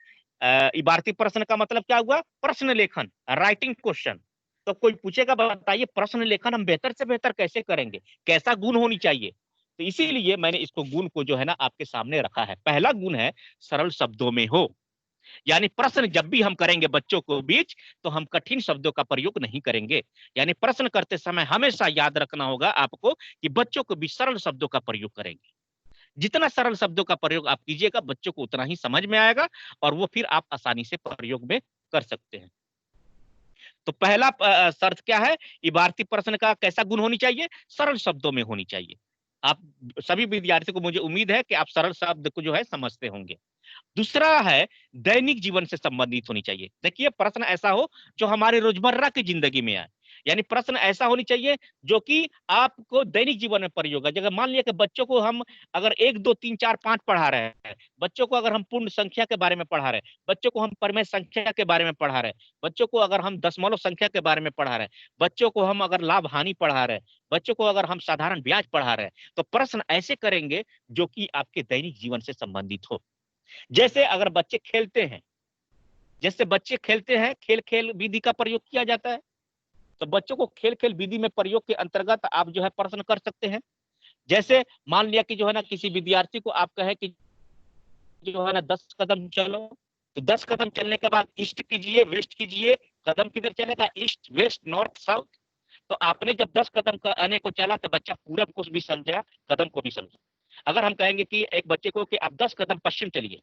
इबारती प्रश्न का मतलब क्या हुआ? प्रश्न लेखन, राइटिंग क्वेश्चन। तो कोई पूछेगा बताइए प्रश्न लेखन हम बेहतर से बेहतर कैसे करेंगे, कैसा गुण होनी चाहिए। तो इसीलिए मैंने इसको गुण को जो है ना आपके सामने रखा है। पहला गुण है सरल शब्दों में हो, यानी प्रश्न जब भी हम करेंगे बच्चों को बीच, तो हम कठिन शब्दों का प्रयोग नहीं करेंगे। यानी प्रश्न करते समय हमेशा याद रखना होगा आपको कि बच्चों को भी सरल शब्दों का प्रयोग करेंगे। जितना सरल शब्दों का प्रयोग आप कीजिएगा बच्चों को उतना ही समझ में आएगा, और वो फिर आप आसानी से प्रयोग में कर सकते हैं। तो पहला शर्त क्या है? इबारती प्रश्न का कैसा गुण होनी चाहिए? सरल शब्दों में होनी चाहिए। आप सभी विद्यार्थियों को मुझे उम्मीद है कि आप सरल शब्द को जो है समझते होंगे। दूसरा है दैनिक जीवन से संबंधित होनी चाहिए। देखिए प्रश्न ऐसा हो जो हमारे रोजमर्रा की जिंदगी में आए, यानी प्रश्न ऐसा होनी चाहिए जो कि आपको दैनिक जीवन में प्रयोग है। जगह मान लिया कि बच्चों को हम अगर 1 2 3 4 5 पढ़ा रहे हैं, बच्चों को अगर हम पूर्ण संख्या के बारे में पढ़ा रहे हैं, बच्चों को हम परिमेय संख्या के बारे में पढ़ा रहे हैं, बच्चों को अगर हम दशमलव संख्या के बारे में पढ़ा रहे हैं, बच्चों को हम अगर लाभ हानि पढ़ा रहे हैं, बच्चों को अगर हम साधारण ब्याज पढ़ा रहे हैं, तो प्रश्न ऐसे करेंगे जो कि आपके दैनिक जीवन से संबंधित हो। जैसे अगर बच्चे खेलते हैं, जैसे बच्चे खेलते हैं, खेल खेल विधि का प्रयोग किया जाता है, तो बच्चों को खेल खेल विधि में प्रयोग के अंतर्गत आप जो है प्रश्न कर सकते हैं। जैसे मान लिया कि जो है ना किसी विद्यार्थी को आप कहे कि जो है ना 10 कदम चलो, तो 10 कदम चलने के बाद ईस्ट कीजिए, वेस्ट कीजिए। कदम किधर चलेगा? East, west, north, south. तो आपने जब 10 कदम का आने को चला तो बच्चा पूरब को भी समझा, कदम को भी समझा। अगर हम कहेंगे कि एक बच्चे को कि आप 10 कदम पश्चिम चलिए,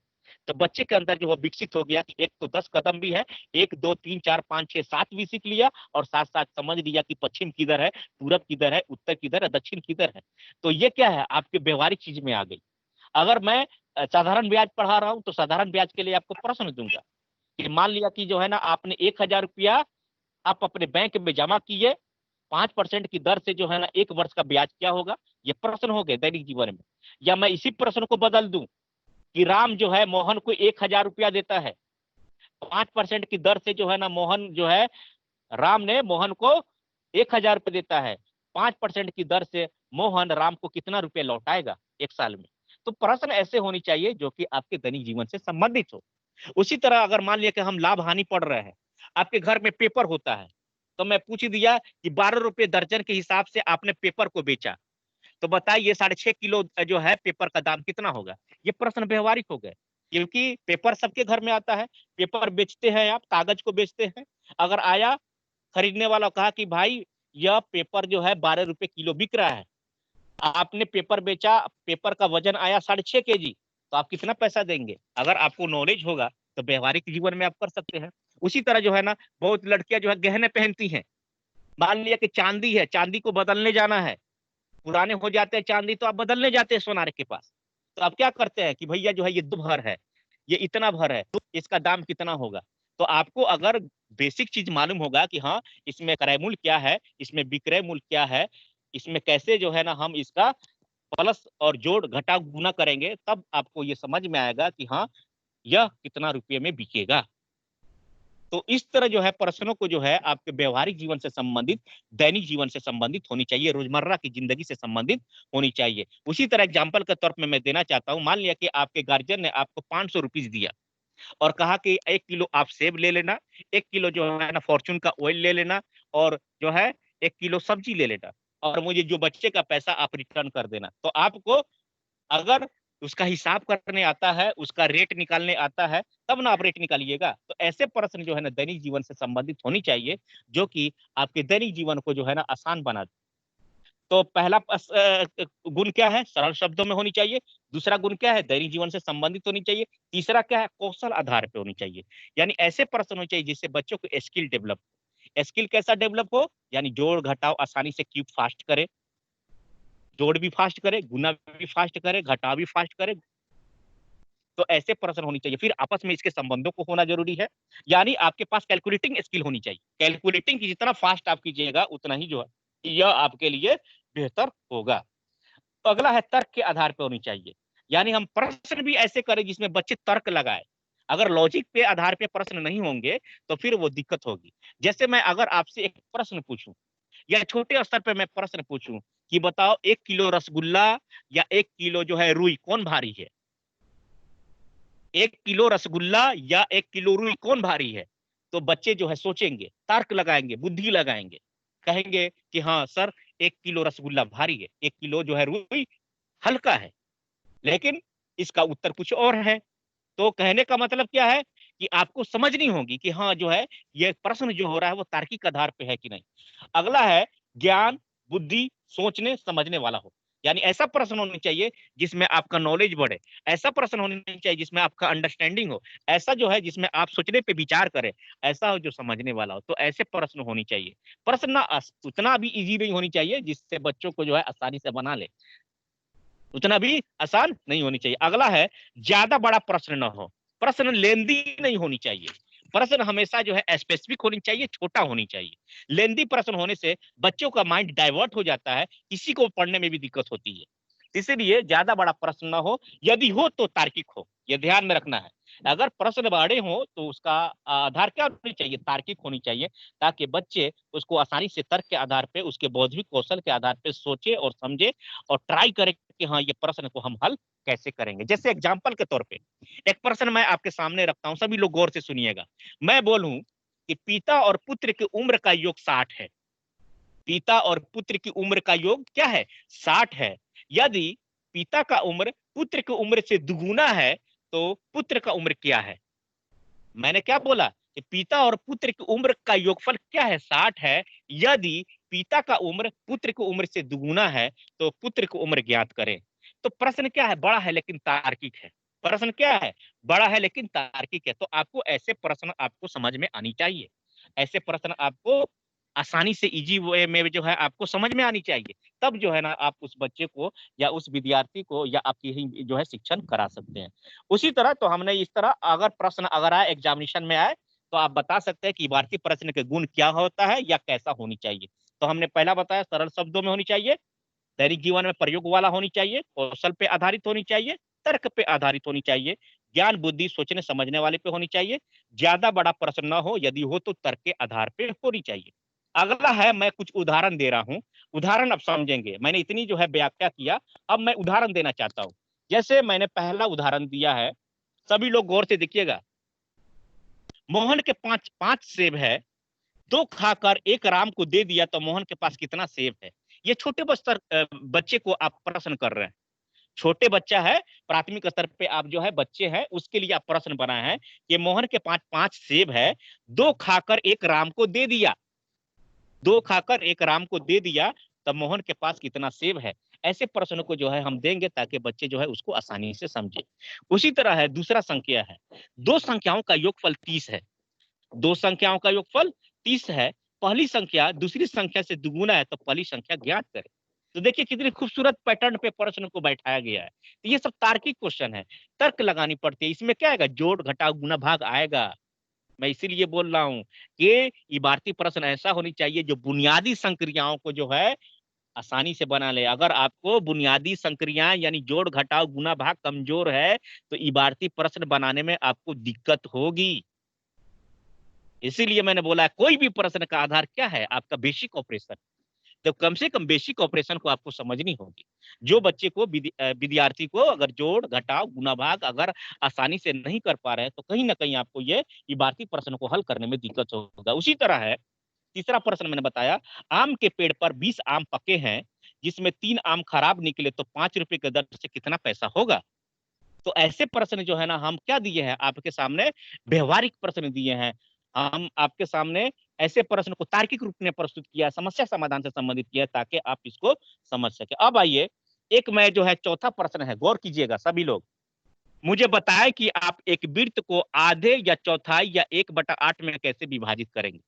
तो बच्चे के अंदर जो है विकसित हो गया कि एक तो 10 कदम भी है, 1 2 3 4 5 6 7 भी सीख लिया, और साथ साथ समझ लिया कि पश्चिम किधर है, पूरब किधर है, उत्तर किधर है, दक्षिण किधर है। तो ये क्या है? आपके व्यवहारिक चीज में आ गई। अगर मैं साधारण ब्याज पढ़ा रहा हूं तो साधारण ब्याज के लिए आपको प्रश्न दूंगा कि मान लिया कि जो है ना आपने 1,000 रुपया आप अपने बैंक में जमा किए, 5% की दर से जो है ना 1 वर्ष का ब्याज क्या होगा? ये प्रश्न हो गए दैनिक जीवन में। या मैं इसी प्रश्न को बदल दूं कि राम जो है मोहन को 1,000 रुपया देता है, 5% की दर से जो है ना मोहन जो है, राम ने मोहन को 1,000 रुपये देता है, 5% की दर से मोहन राम को कितना रुपया लौटाएगा 1 साल में। तो प्रश्न ऐसे होनी चाहिए जो कि आपके दैनिक जीवन से संबंधित हो। उसी तरह अगर मान लिया कि हम लाभ हानि पढ़ रहे हैं, आपके घर में पेपर होता है, तो मैं पूछ दिया कि 12 रुपये दर्जन के हिसाब से आपने पेपर को बेचा, तो बताइए 6.5 किलो जो है पेपर का दाम कितना होगा? ये प्रश्न व्यवहारिक हो गए, क्योंकि पेपर सबके घर में आता है। पेपर बेचते हैं, आप कागज को बेचते हैं। अगर आया खरीदने वाला, कहा कि भाई यह पेपर जो है 12 रुपये किलो बिक रहा है, आपने पेपर बेचा, पेपर का वजन आया 6.5 केजी, तो आप कितना पैसा देंगे? अगर आपको नॉलेज होगा तो व्यवहारिक जीवन में आप कर सकते हैं। उसी तरह जो है ना बहुत लड़कियां जो है गहने पहनती हैं। मान लिया कि चांदी है, चांदी को बदलने जाना है, पुराने हो जाते हैं चांदी, तो आप बदलने जाते हैं सोनार के पास। तो आप क्या करते हैं कि भैया जो है ये 2 भर है, ये इतना भर है, तो इसका दाम कितना होगा? तो आपको अगर बेसिक चीज मालूम होगा कि हाँ इसमें क्रय मूल्य क्या है, इसमें विक्रय मूल्य क्या है, इसमें कैसे जो है ना हम इसका प्लस और जोड़ घटा गुना करेंगे, तब आपको ये समझ में आएगा कि हाँ यह कितना रुपये में बिकेगा। तो इस तरह जो है प्रश्नों को जो है आपके व्यवहारिक जीवन से संबंधित, दैनिक जीवन से संबंधित होनी चाहिए, रोजमर्रा की जिंदगी से संबंधित होनी चाहिए। उसी तरह एग्जाम्पल के तौर पर मैं देना चाहता हूं, मान लिया कि आपके गार्जियन ने आपको 500 रुपीज दिया, और कहा कि 1 किलो आप सेब ले लेना, 1 किलो जो है ना फॉर्च्यून का ऑयल ले लेना और जो है 1 किलो सब्जी ले लेना और मुझे जो बच्चे का पैसा आप रिटर्न कर देना। तो आपको अगर उसका हिसाब करने आता है, उसका रेट निकालने आता है, तब ना आप रेट निकालिएगा। तो ऐसे प्रश्न जो है ना दैनिक जीवन से संबंधित होनी चाहिए, जो कि आपके दैनिक जीवन को जो है ना आसान बना दे। तो पहला गुण क्या है? सरल शब्दों में होनी चाहिए। दूसरा गुण क्या है? दैनिक जीवन से संबंधित होनी चाहिए। तीसरा क्या है? कौशल आधार पे होनी चाहिए। यानी ऐसे प्रश्न होने चाहिए जिससे बच्चों को स्किल डेवलप। स्किल कैसा डेवलप हो? यानी जोड़ घटाव आसानी से क्यूब फास्ट करे, जोड़ भी फास्ट करे, गुना भी फास्ट करे, घटाव भी फास्ट करे। तो ऐसे प्रश्न होनी चाहिए। फिर आपस में इसके संबंधों को होना जरूरी है। यानी आपके पास कैलकुलेटिंग स्किल होनी चाहिए। कैलकुलेटिंग की जितना फास्ट आप कीजिएगा उतना ही जो है यह आपके लिए बेहतर होगा। तो अगला है तर्क के आधार पर होनी चाहिए। यानी हम प्रश्न भी ऐसे करें जिसमें बच्चे तर्क लगाए। अगर लॉजिक पे आधार पे प्रश्न नहीं होंगे तो फिर वो दिक्कत होगी। जैसे मैं अगर आपसे एक प्रश्न पूछूं या छोटे स्तर पे मैं प्रश्न पूछूं कि बताओ 1 किलो रसगुल्ला या 1 किलो जो है रुई कौन भारी है? 1 किलो रसगुल्ला या 1 किलो रुई कौन भारी है? तो बच्चे जो है सोचेंगे, तर्क लगाएंगे, बुद्धि लगाएंगे, कहेंगे कि हाँ सर 1 किलो रसगुल्ला भारी है, 1 किलो जो है रुई हल्का है। लेकिन इसका उत्तर कुछ और है। तो कहने का मतलब क्या है कि आपको समझनी होगी कि हाँ जो है ये प्रश्न जो हो रहा है वो तार्किक आधार पे है कि नहीं। अगला है ज्ञान, बुद्धि, सोचने समझने वाला हो। यानी ऐसा प्रश्न होना चाहिए जिसमें आपका नॉलेज बढ़े, ऐसा प्रश्न होना चाहिए जिसमें आपका अंडरस्टैंडिंग हो, ऐसा जो है जिसमें आप सोचने पे विचार करें, ऐसा हो जो समझने वाला हो। तो ऐसे प्रश्न होनी चाहिए। प्रश्न ना उतना भी इजी नहीं होनी चाहिए जिससे बच्चों को जो है आसानी से बना ले, उतना भी आसान नहीं होनी चाहिए। अगला है ज्यादा बड़ा प्रश्न ना हो, प्रश्न लेंदी नहीं होनी चाहिए। प्रश्न हमेशा जो है स्पेसिफिक होनी चाहिए, छोटा होनी चाहिए। लेंदी प्रश्न होने से बच्चों का माइंड डाइवर्ट हो जाता है, किसी को पढ़ने में भी दिक्कत होती है। इसीलिए ज्यादा बड़ा प्रश्न ना हो, यदि हो तो तार्किक हो, यह ध्यान में रखना है। अगर प्रश्न बड़े हो तो उसका आधार क्या होनी चाहिए? तार्किक होनी चाहिए, ताकि बच्चे उसको आसानी से तर्क के आधार पे, उसके बौद्धिक कौशल के आधार पे सोचे और समझे और ट्राई करें कि हाँ ये प्रश्न को हम हल कैसे करेंगे। जैसे एग्जाम्पल के तौर पे एक प्रश्न मैं आपके सामने रखता हूं, सभी लोग गौर से सुनिएगा। मैं बोलूं कि पिता और पुत्र की उम्र का योग 60 है। पिता और पुत्र की उम्र का योग क्या है? 60 है। यदि पिता का उम्र पुत्र की उम्र से दुगुना है तो पुत्र का उम्र क्या है? मैंने क्या बोला कि पिता और पुत्र की उम्र का योगफल क्या है? 60 है। यदि पिता का उम्र पुत्र की उम्र से दुगुना है तो पुत्र की उम्र ज्ञात करें। तो प्रश्न क्या है? बड़ा है लेकिन तार्किक है। प्रश्न क्या है? बड़ा है लेकिन तार्किक है। तो आपको ऐसे प्रश्न आपको समझ में आनी चाहिए। ऐसे प्रश्न आपको आसानी से इजी वे में जो है आपको समझ में आनी चाहिए। तब जो है ना आप उस बच्चे को या उस विद्यार्थी को या आप यही जो है शिक्षण करा सकते हैं। उसी तरह तो हमने इस तरह अगर प्रश्न अगर आए एग्जामिनेशन में आए तो आप बता सकते हैं कि भारतीय प्रश्न के गुण क्या होता है या कैसा होनी चाहिए। तो हमने पहला बताया सरल शब्दों में होनी चाहिए, दैनिक जीवन में प्रयोग वाला होनी चाहिए, कौशल पे आधारित होनी चाहिए, तर्क पे आधारित होनी चाहिए, ज्ञान बुद्धि सोचने समझने वाले पे होनी चाहिए, ज्यादा बड़ा प्रश्न ना हो, यदि हो तो तर्क के आधार पे होनी चाहिए। अगला है मैं कुछ उदाहरण दे रहा हूं, उदाहरण अब समझेंगे। मैंने इतनी जो है व्याख्या किया, अब मैं उदाहरण देना चाहता हूं। जैसे मैंने पहला उदाहरण दिया है, सभी लोग गौर से देखिएगा। मोहन के पांच पांच सेब है, दो खाकर एक राम को दे दिया तो मोहन के पास कितना सेब है? ये छोटे बच्चे को आप प्रश्न कर रहे हैं। छोटे बच्चा है, प्राथमिक स्तर पे आप जो है बच्चे हैं, उसके लिए आप प्रश्न बनाए हैं कि मोहन के पांच पांच सेब है, दो खाकर एक राम को दे दिया, दो खाकर एक राम को दे दिया तब मोहन के पास कितना सेब है? ऐसे प्रश्नों को जो है हम देंगे ताकि बच्चे जो है उसको आसानी से समझे। उसी तरह है दूसरा संख्या है, दो संख्याओं का योगफल 30 है। दो संख्याओं का योगफल 30 है। पहली संख्या दूसरी संख्या से दुगुना है तो पहली संख्या ज्ञात करें। तो देखिए कितनी खूबसूरत पैटर्न पे प्रश्न को बैठाया गया है। तो ये सब तार्किक क्वेश्चन है, तर्क लगानी पड़ती है। इसमें क्या आएगा? जोड़ घटाव गुना भाग आएगा। मैं इसीलिए बोल रहा हूं कि इबारती प्रश्न ऐसा होनी चाहिए जो बुनियादी संक्रियाओं को जो है आसानी से बना ले। अगर आपको बुनियादी संक्रियाएं यानी जोड़ घटाव गुना भाग कमजोर है तो इबारती प्रश्न बनाने में आपको दिक्कत होगी। इसीलिए मैंने बोला कोई भी प्रश्न का आधार क्या है? आपका बेसिक ऑपरेशन। तो कम से कम बेसिक ऑपरेशन को आपको समझनी होगी। जो बच्चे को विद्यार्थी को अगर जोड़ घटाव गुणा भाग अगर आसानी से नहीं कर पा रहे हैं तो कहीं ना कहीं आपको ये इबारती प्रश्न को हल करने में दिक्कत होगा। उसी तरह है तीसरा प्रश्न मैंने बताया, आम के पेड़ पर 20 आम पके हैं, जिसमें 3 आम खराब निकले तो 5 रुपए के दर से कितना पैसा होगा। तो ऐसे प्रश्न जो है ना हम क्या दिए हैं आपके सामने, व्यवहारिक प्रश्न दिए हैं। हम आपके सामने ऐसे प्रश्न को तार्किक रूप में प्रस्तुत किया, समस्या समाधान से संबंधित किया ताकि आप इसको समझ सके। अब आइए एक मैं जो है चौथा प्रश्न है, गौर कीजिएगा सभी लोग। मुझे बताएं कि आप एक वृत्त को आधे या चौथाई या 1/8 में कैसे विभाजित करेंगे।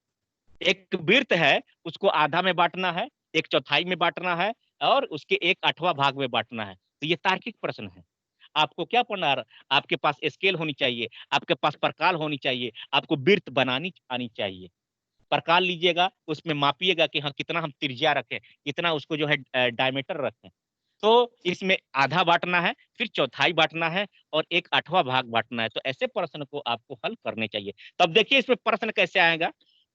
एक वृत्त है उसको आधा में बांटना है, एक चौथाई में बांटना है और उसके 1/8वां भाग में बांटना है। तो ये तार्किक प्रश्न है। आपको क्या पढ़ना, आपके पास स्केल होनी चाहिए, आपके पास प्रकार होनी चाहिए, आपको वृत्त बनानी आनी चाहिए। प्रकार लीजिएगा, उसमें मापिएगा कि हाँ कितना हम त्रिज्या रखें, कितना उसको जो है डायमीटर रखें। तो इसमें आधा बांटना है, फिर चौथाई बांटना है और 1/8वां भाग बांटना है। तो ऐसे प्रश्न को आपको हल करने चाहिए। तब देखिए इसमें प्रश्न कैसे आएगा।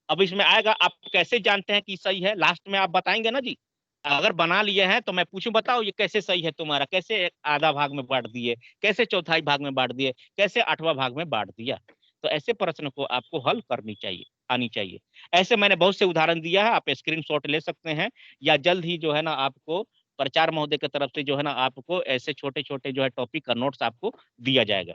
अब इसमें आएगा, आप कैसे जानते हैं कि सही है, लास्ट में आप बताएंगे ना जी। अगर बना लिए हैं तो मैं पूछूं, बताओ ये कैसे सही है तुम्हारा, कैसे आधा भाग में बांट दिए, कैसे चौथाई भाग में बांट दिए, कैसे 8वां भाग में बांट दिया। तो ऐसे प्रश्न को आपको हल करनी चाहिए, आनी चाहिए। ऐसे मैंने बहुत से उदाहरण दिया है, आप स्क्रीनशॉट ले सकते हैं या जल्द ही जो है ना आपको प्रचार महोदय की तरफ से जो है ना आपको ऐसे छोटे छोटे जो है टॉपिक का नोट्स आपको दिया जाएगा।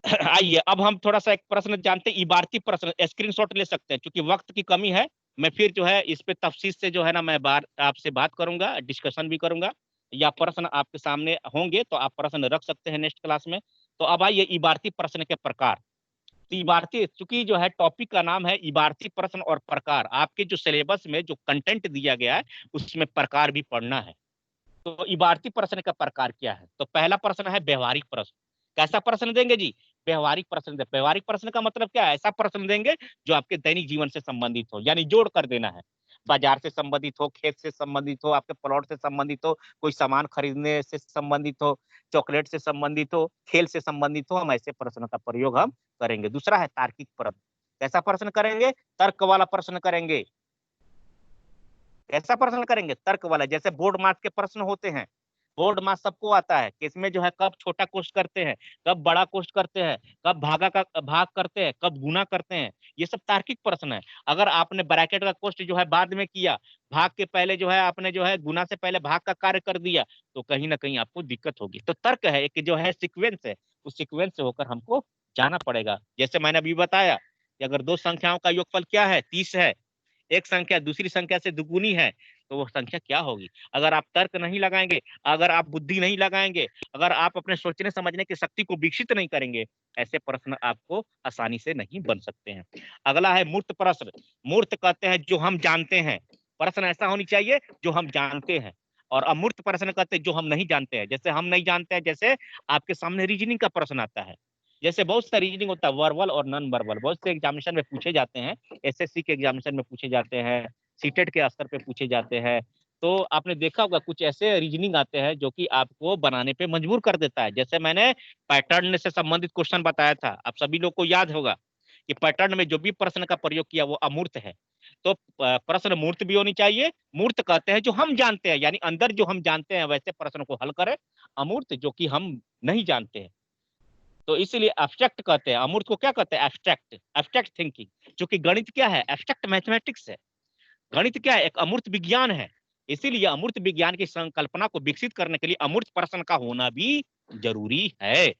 आइए अब हम थोड़ा सा एक प्रश्न जानते हैं, इबारती प्रश्न, स्क्रीनशॉट ले सकते हैं। क्योंकि वक्त की कमी है, मैं फिर जो है इस पे तफसील से जो है ना मैं बार आपसे बात करूंगा, डिस्कशन भी करूंगा, या प्रश्न आपके सामने होंगे तो आप प्रश्न रख सकते हैं नेक्स्ट क्लास में। तो अब आइए इबारती प्रश्न के प्रकार। तो इबारती, चूंकि जो है टॉपिक का नाम है इबारती प्रश्न और प्रकार, आपके जो सिलेबस में जो कंटेंट दिया गया है उसमें प्रकार भी पढ़ना है। तो इबारती प्रश्न का प्रकार क्या है। तो पहला प्रश्न है व्यवहारिक प्रश्न। कैसा प्रश्न देंगे जी, व्यवहारिक प्रश्न। व्यवहारिक प्रश्न का मतलब क्या है, ऐसा प्रश्न देंगे जो आपके दैनिक जीवन से संबंधित हो, यानी जोड़ कर देना है। बाजार से संबंधित हो, खेत से संबंधित हो, आपके प्लॉट से संबंधित हो, कोई सामान खरीदने से संबंधित हो, चॉकलेट से संबंधित हो, खेल से संबंधित हो, हम ऐसे प्रश्न का प्रयोग हम करेंगे। दूसरा है तार्किक प्रश्न। कैसा प्रश्न करेंगे, तर्क वाला प्रश्न करेंगे। कैसा प्रश्न करेंगे, तर्क वाला। जैसे बोर्ड मास के प्रश्न होते हैं, बोर्ड मास सबको आता है कि इसमें जो है कब छोटा कोष्ट करते हैं, कब बड़ा कोष्ट करते हैं, कब भागा का भाग करते हैं, कब गुना करते हैं। ये सब तार्किक प्रश्न है। अगर आपने ब्रैकेट का कोष्ट जो है बाद में किया, भाग के पहले जो है आपने जो है गुना से पहले भाग का कार्य कर दिया, तो कहीं ना कहीं आपको दिक्कत होगी। तो तर्क है एक जो है सीक्वेंस है, उस सीक्वेंस से होकर हमको जाना पड़ेगा। जैसे मैंने अभी बताया कि अगर दो संख्याओं का योगफल क्या है, 30 है, एक संख्या दूसरी संख्या से दुगुनी है, तो वो संख्या क्या होगी। अगर आप तर्क नहीं लगाएंगे, अगर आप बुद्धि नहीं लगाएंगे, अगर आप अपने सोचने समझने की शक्ति को विकसित नहीं करेंगे, ऐसे प्रश्न आपको आसानी से नहीं बन सकते हैं। अगला है मूर्त प्रश्न। मूर्त कहते हैं जो हम जानते हैं, प्रश्न ऐसा होनी चाहिए जो हम जानते हैं। और अमूर्त प्रश्न कहते हैं जो हम नहीं जानते हैं। जैसे हम नहीं जानते हैं, जैसे आपके सामने रीजनिंग का प्रश्न आता है, जैसे बहुत सा रीजनिंग होता है, वर्बल और नॉन वर्बल, बहुत से एग्जामिनेशन में पूछे जाते हैं, एसएससी के एग्जामिनेशन में पूछे जाते हैं, सीटेट के स्तर पे पूछे जाते हैं। तो आपने देखा होगा कुछ ऐसे रीजनिंग आते हैं जो कि आपको बनाने पे मजबूर कर देता है। जैसे मैंने पैटर्न से संबंधित क्वेश्चन बताया था, आप सभी लोग को याद होगा कि पैटर्न में जो भी प्रश्न का प्रयोग किया वो अमूर्त है। तो प्रश्न मूर्त भी होनी चाहिए। मूर्त कहते हैं जो हम जानते हैं, यानी अंदर जो हम जानते हैं वैसे प्रश्न को हल करें। अमूर्त जो कि हम नहीं जानते हैं, तो इसीलिए एब्स्ट्रैक्ट कहते हैं। अमूर्त को क्या कहते हैं, एब्स्ट्रैक्ट, एब्स्ट्रैक्ट थिंकिंग। क्योंकि गणित क्या है, एब्स्ट्रैक्ट मैथमेटिक्स है। गणित क्या है, एक अमूर्त विज्ञान है। इसीलिए अमूर्त विज्ञान की संकल्पना को विकसित करने के लिए अमूर्त प्रश्न का होना भी जरूरी है।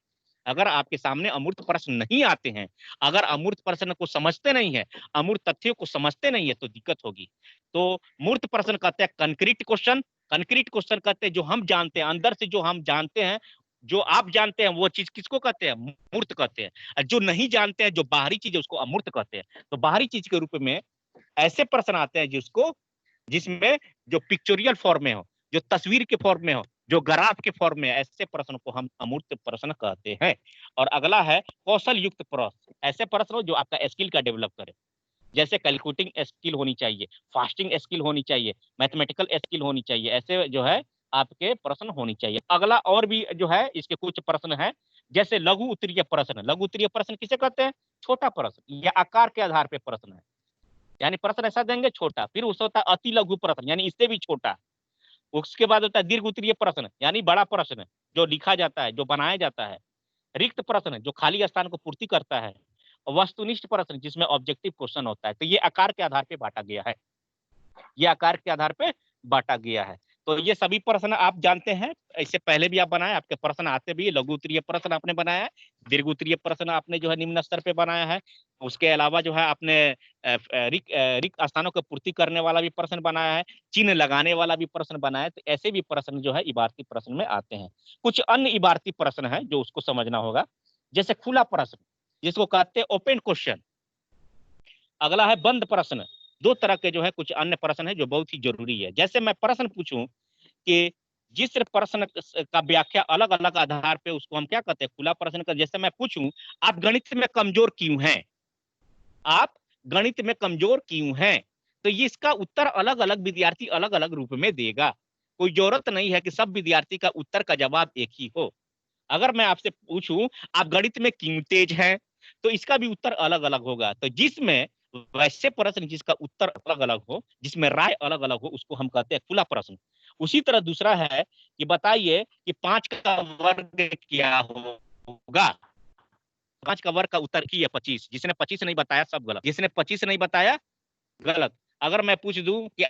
अगर आपके सामने अमूर्त प्रश्न नहीं आते हैं, अगर अमूर्त प्रश्न को समझते नहीं है, अमूर्त तथ्यों को समझते नहीं है, तो दिक्कत होगी। तो मूर्त प्रश्न कहते हैं कंक्रीट क्वेश्चन। कंक्रीट क्वेश्चन कहते हैं जो हम जानते हैं, अंदर से जो हम जानते हैं, जो आप जानते हैं वो चीज किसको कहते हैं, मूर्त कहते हैं। जो नहीं जानते हैं, जो बाहरी चीज है, उसको अमूर्त कहते हैं। तो बाहरी चीज के रूप में ऐसे प्रश्न आते हैं जिसको, जिसमें जो पिक्चोरियल फॉर्म में हो, जो तस्वीर के फॉर्म में हो, जो ग्राफ के फॉर्म में, ऐसे प्रश्न को हम अमूर्त प्रश्न कहते हैं। और अगला है कौशल युक्त प्रश्न। ऐसे प्रश्न जो आपका स्किल का डेवलप करे, जैसे कैलकुलेटिंग स्किल होनी चाहिए, फास्टिंग स्किल होनी चाहिए, मैथमेटिकल स्किल होनी चाहिए। ऐसे जो है आपके प्रश्न होनी चाहिए। अगला और भी जो है इसके कुछ प्रश्न है, जैसे लघु उत्तरीय प्रश्न। लघु उत्तरीय प्रश्न किसे कहते हैं, छोटा प्रश्न या आकार के आधार पर प्रश्न है। यानी प्रश्न ऐसा देंगे छोटा, फिर उससे होता है अति लघु प्रश्न यानी इससे भी छोटा, उसके बाद होता है दीर्घ उत्तरीय प्रश्न यानी बड़ा प्रश्न जो लिखा जाता है, जो बनाया जाता है, रिक्त प्रश्न जो खाली स्थान को पूर्ति करता है, और वस्तुनिष्ठ प्रश्न जिसमें ऑब्जेक्टिव क्वेश्चन होता है। तो ये आकार के आधार पे बांटा गया है, ये आकार के आधार पे बांटा गया है। तो ये सभी प्रश्न आप जानते हैं, इससे पहले भी आप बनाए, आपके प्रश्न आते भी, लघु उत्तरीय प्रश्न आपने बनाया है, दीर्घ उत्तरीय प्रश्न आपने जो है निम्न स्तर पे बनाया है, उसके अलावा जो है आपने रिक्त स्थानों को पूर्ति करने वाला भी प्रश्न बनाया है, चिन्ह लगाने वाला भी प्रश्न बनाया है। तो ऐसे भी प्रश्न जो है इबारती प्रश्न में आते हैं। कुछ अन्य इबारती प्रश्न है जो उसको समझना होगा, जैसे खुला प्रश्न जिसको कहते हैं ओपन क्वेश्चन। अगला है बंद प्रश्न। दो तरह के जो है कुछ अन्य प्रश्न है जो बहुत ही जरूरी है। जैसे मैं प्रश्न पूछूं कि जिस प्रश्न का व्याख्या अलग अलग आधार पे, उसको हम क्या कहते हैं खुला प्रश्न का। जैसे मैं पूछूं आप गणित में कमजोर क्यों हैं, आप गणित में कमजोर क्यों हैं, तो ये इसका उत्तर अलग अलग विद्यार्थी अलग अलग रूप में देगा। कोई जरूरत नहीं है कि सब विद्यार्थी का उत्तर का जवाब एक ही हो। अगर मैं आपसे पूछूं आप गणित में क्यों तेज हैं, तो इसका भी उत्तर अलग अलग होगा। तो जिसमें वैसे प्रश्न जिसका उत्तर अलग अलग हो, जिसमें राय अलग अलग हो, उसको हम कहते हैं खुला प्रश्न। उसी तरह दूसरा है कि बताइए कि 5 का वर्ग क्या होगा। 5 का वर्ग का उत्तर की है 25। जिसने 25 नहीं बताया सब गलत, जिसने 25 नहीं बताया गलत। अगर मैं पूछ दूं कि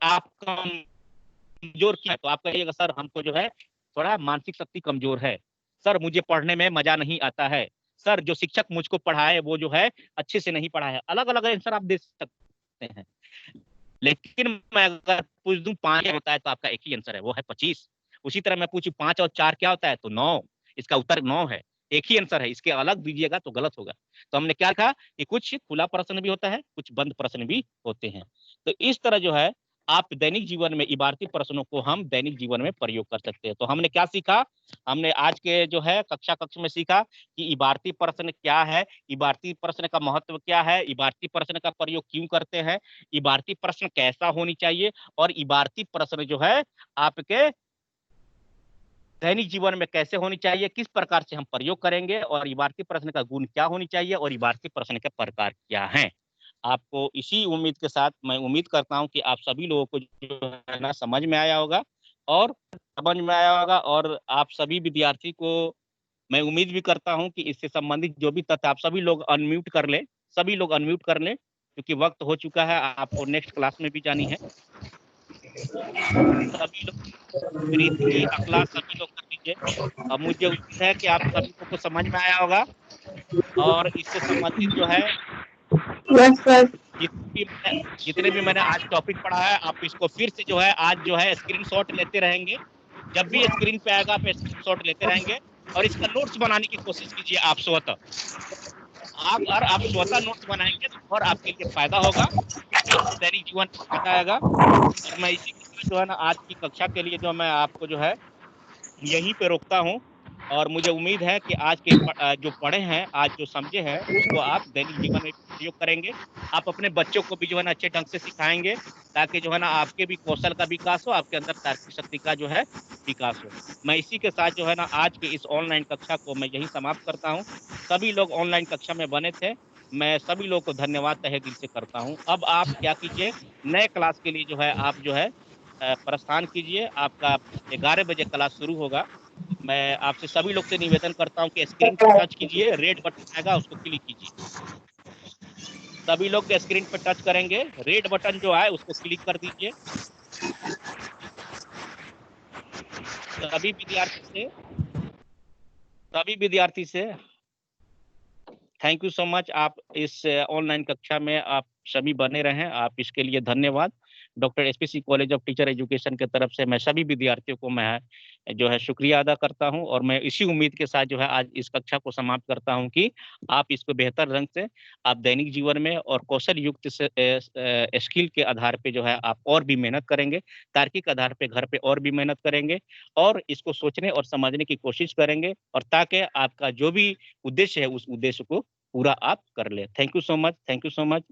आप कमजोर क्या है, तो आप कहिएगा सर हमको जो है थोड़ा मानसिक शक्ति कमजोर है, सर मुझे पढ़ने में मजा नहीं आता है, सर जो शिक्षक मुझको पढ़ाए वो जो है अच्छे से नहीं पढ़ा है। अलग अलग आंसर आप दे सकते हैं, लेकिन मैं अगर पूछ दूं 5 होता है तो आपका एक ही आंसर है, वो है 25। उसी तरह मैं पूछूं 5 और 4 क्या होता है, तो 9, इसका उत्तर 9 है, एक ही आंसर है, इसके अलग दीजिएगा तो गलत होगा। तो हमने क्या कहा कि कुछ खुला प्रश्न भी होता है, कुछ बंद प्रश्न भी होते हैं। तो इस तरह जो है आप दैनिक जीवन में इबारती प्रश्नों को हम दैनिक जीवन में प्रयोग कर सकते हैं। तो हमने क्या सीखा, हमने आज के जो है कक्ष में सीखा कि इबारती प्रश्न क्या है, इबारती प्रश्न का महत्व क्या है, इबारती प्रश्न का प्रयोग क्यों करते हैं, इबारती प्रश्न कैसा होनी चाहिए, और इबारती प्रश्न जो है आपके दैनिक जीवन में कैसे होनी चाहिए, किस प्रकार से हम प्रयोग करेंगे, और इबारती प्रश्न का गुण क्या होनी चाहिए, और इबारती प्रश्न के प्रकार क्या हैं। आपको इसी उम्मीद के साथ मैं उम्मीद करता हूं कि आप सभी लोगों को जो है ना समझ में आया होगा, और आप सभी विद्यार्थी को मैं उम्मीद भी करता हूं कि इससे संबंधित जो भी तथ्य, आप सभी लोग अनम्यूट कर लें, सभी लोग अनम्यूट कर लें, क्योंकि वक्त हो चुका है, आपको नेक्स्ट क्लास में भी जानी है। सभी लोग प्रीति अखलाक सभी लोग कर दीजिए। अब मुझे उम्मीद है कि आप सभी लोग को समझ में आया होगा, और इससे संबंधित जो है यस सर। जितने भी मैंने आज टॉपिक पढ़ा है, आप इसको फिर से जो है आज जो है स्क्रीनशॉट लेते रहेंगे। जब भी स्क्रीन पे आएगा आप स्क्रीनशॉट लेते रहेंगे, और इसका नोट्स बनाने की कोशिश कीजिए आप स्वतः। आप स्वतः नोट्स बनाएंगे तो और आपके लिए फायदा होगा, आपको दैनिक जीवन में फायदा आएगा। और मैं इसी के साथ जो है ना आज की कक्षा के लिए जो मैं आपको जो है यहीं पे रोकता हूँ। और मुझे उम्मीद है कि आज के जो पढ़े हैं, आज जो समझे हैं, उसको आप दैनिक जीवन में प्रयोग करेंगे। आप अपने बच्चों को भी जो है ना अच्छे ढंग से सिखाएंगे, ताकि जो है ना आपके भी कौशल का विकास हो, आपके अंदर तार्किक शक्ति का जो है विकास हो। मैं इसी के साथ जो है ना आज के इस ऑनलाइन कक्षा को मैं यहीं समाप्त करता हूँ। सभी लोग ऑनलाइन कक्षा में बने थे, मैं सभी लोगों को धन्यवाद तहे दिल से करता हूँ। अब आप क्या कीजिए, नए क्लास के लिए जो है आप जो है प्रस्थान कीजिए। आपका 11 बजे क्लास शुरू होगा। मैं आपसे सभी लोग से निवेदन करता हूं कि स्क्रीन पे टच कीजिए, रेड बटन आएगा उसको क्लिक कीजिए। सभी लोग स्क्रीन पे टच करेंगे, रेड बटन जो है उसको क्लिक कर दीजिए। सभी विद्यार्थी से सभी विद्यार्थी से थैंक यू सो मच। आप इस ऑनलाइन कक्षा में आप सभी बने रहें, आप इसके लिए धन्यवाद। Doctor SPC college of teacher education की तरफ से मैं सभी विद्यार्थियों को मैं जो है शुक्रिया अदा करता हूं, और मैं इसी उम्मीद के साथ जो है आज इस कक्षा को समाप्त करता हूं कि आप इसको बेहतर ढंग से आप दैनिक जीवन में और कौशल युक्त स्किल के आधार पे जो है आप और भी मेहनत करेंगे, तार्किक आधार पे घर पे और भी मेहनत करेंगे, और इसको सोचने और समझने की कोशिश करेंगे, और ताकि आपका जो भी उद्देश्य है उस उद्देश्य को पूरा आप कर ले। Thank you so much, thank you so much.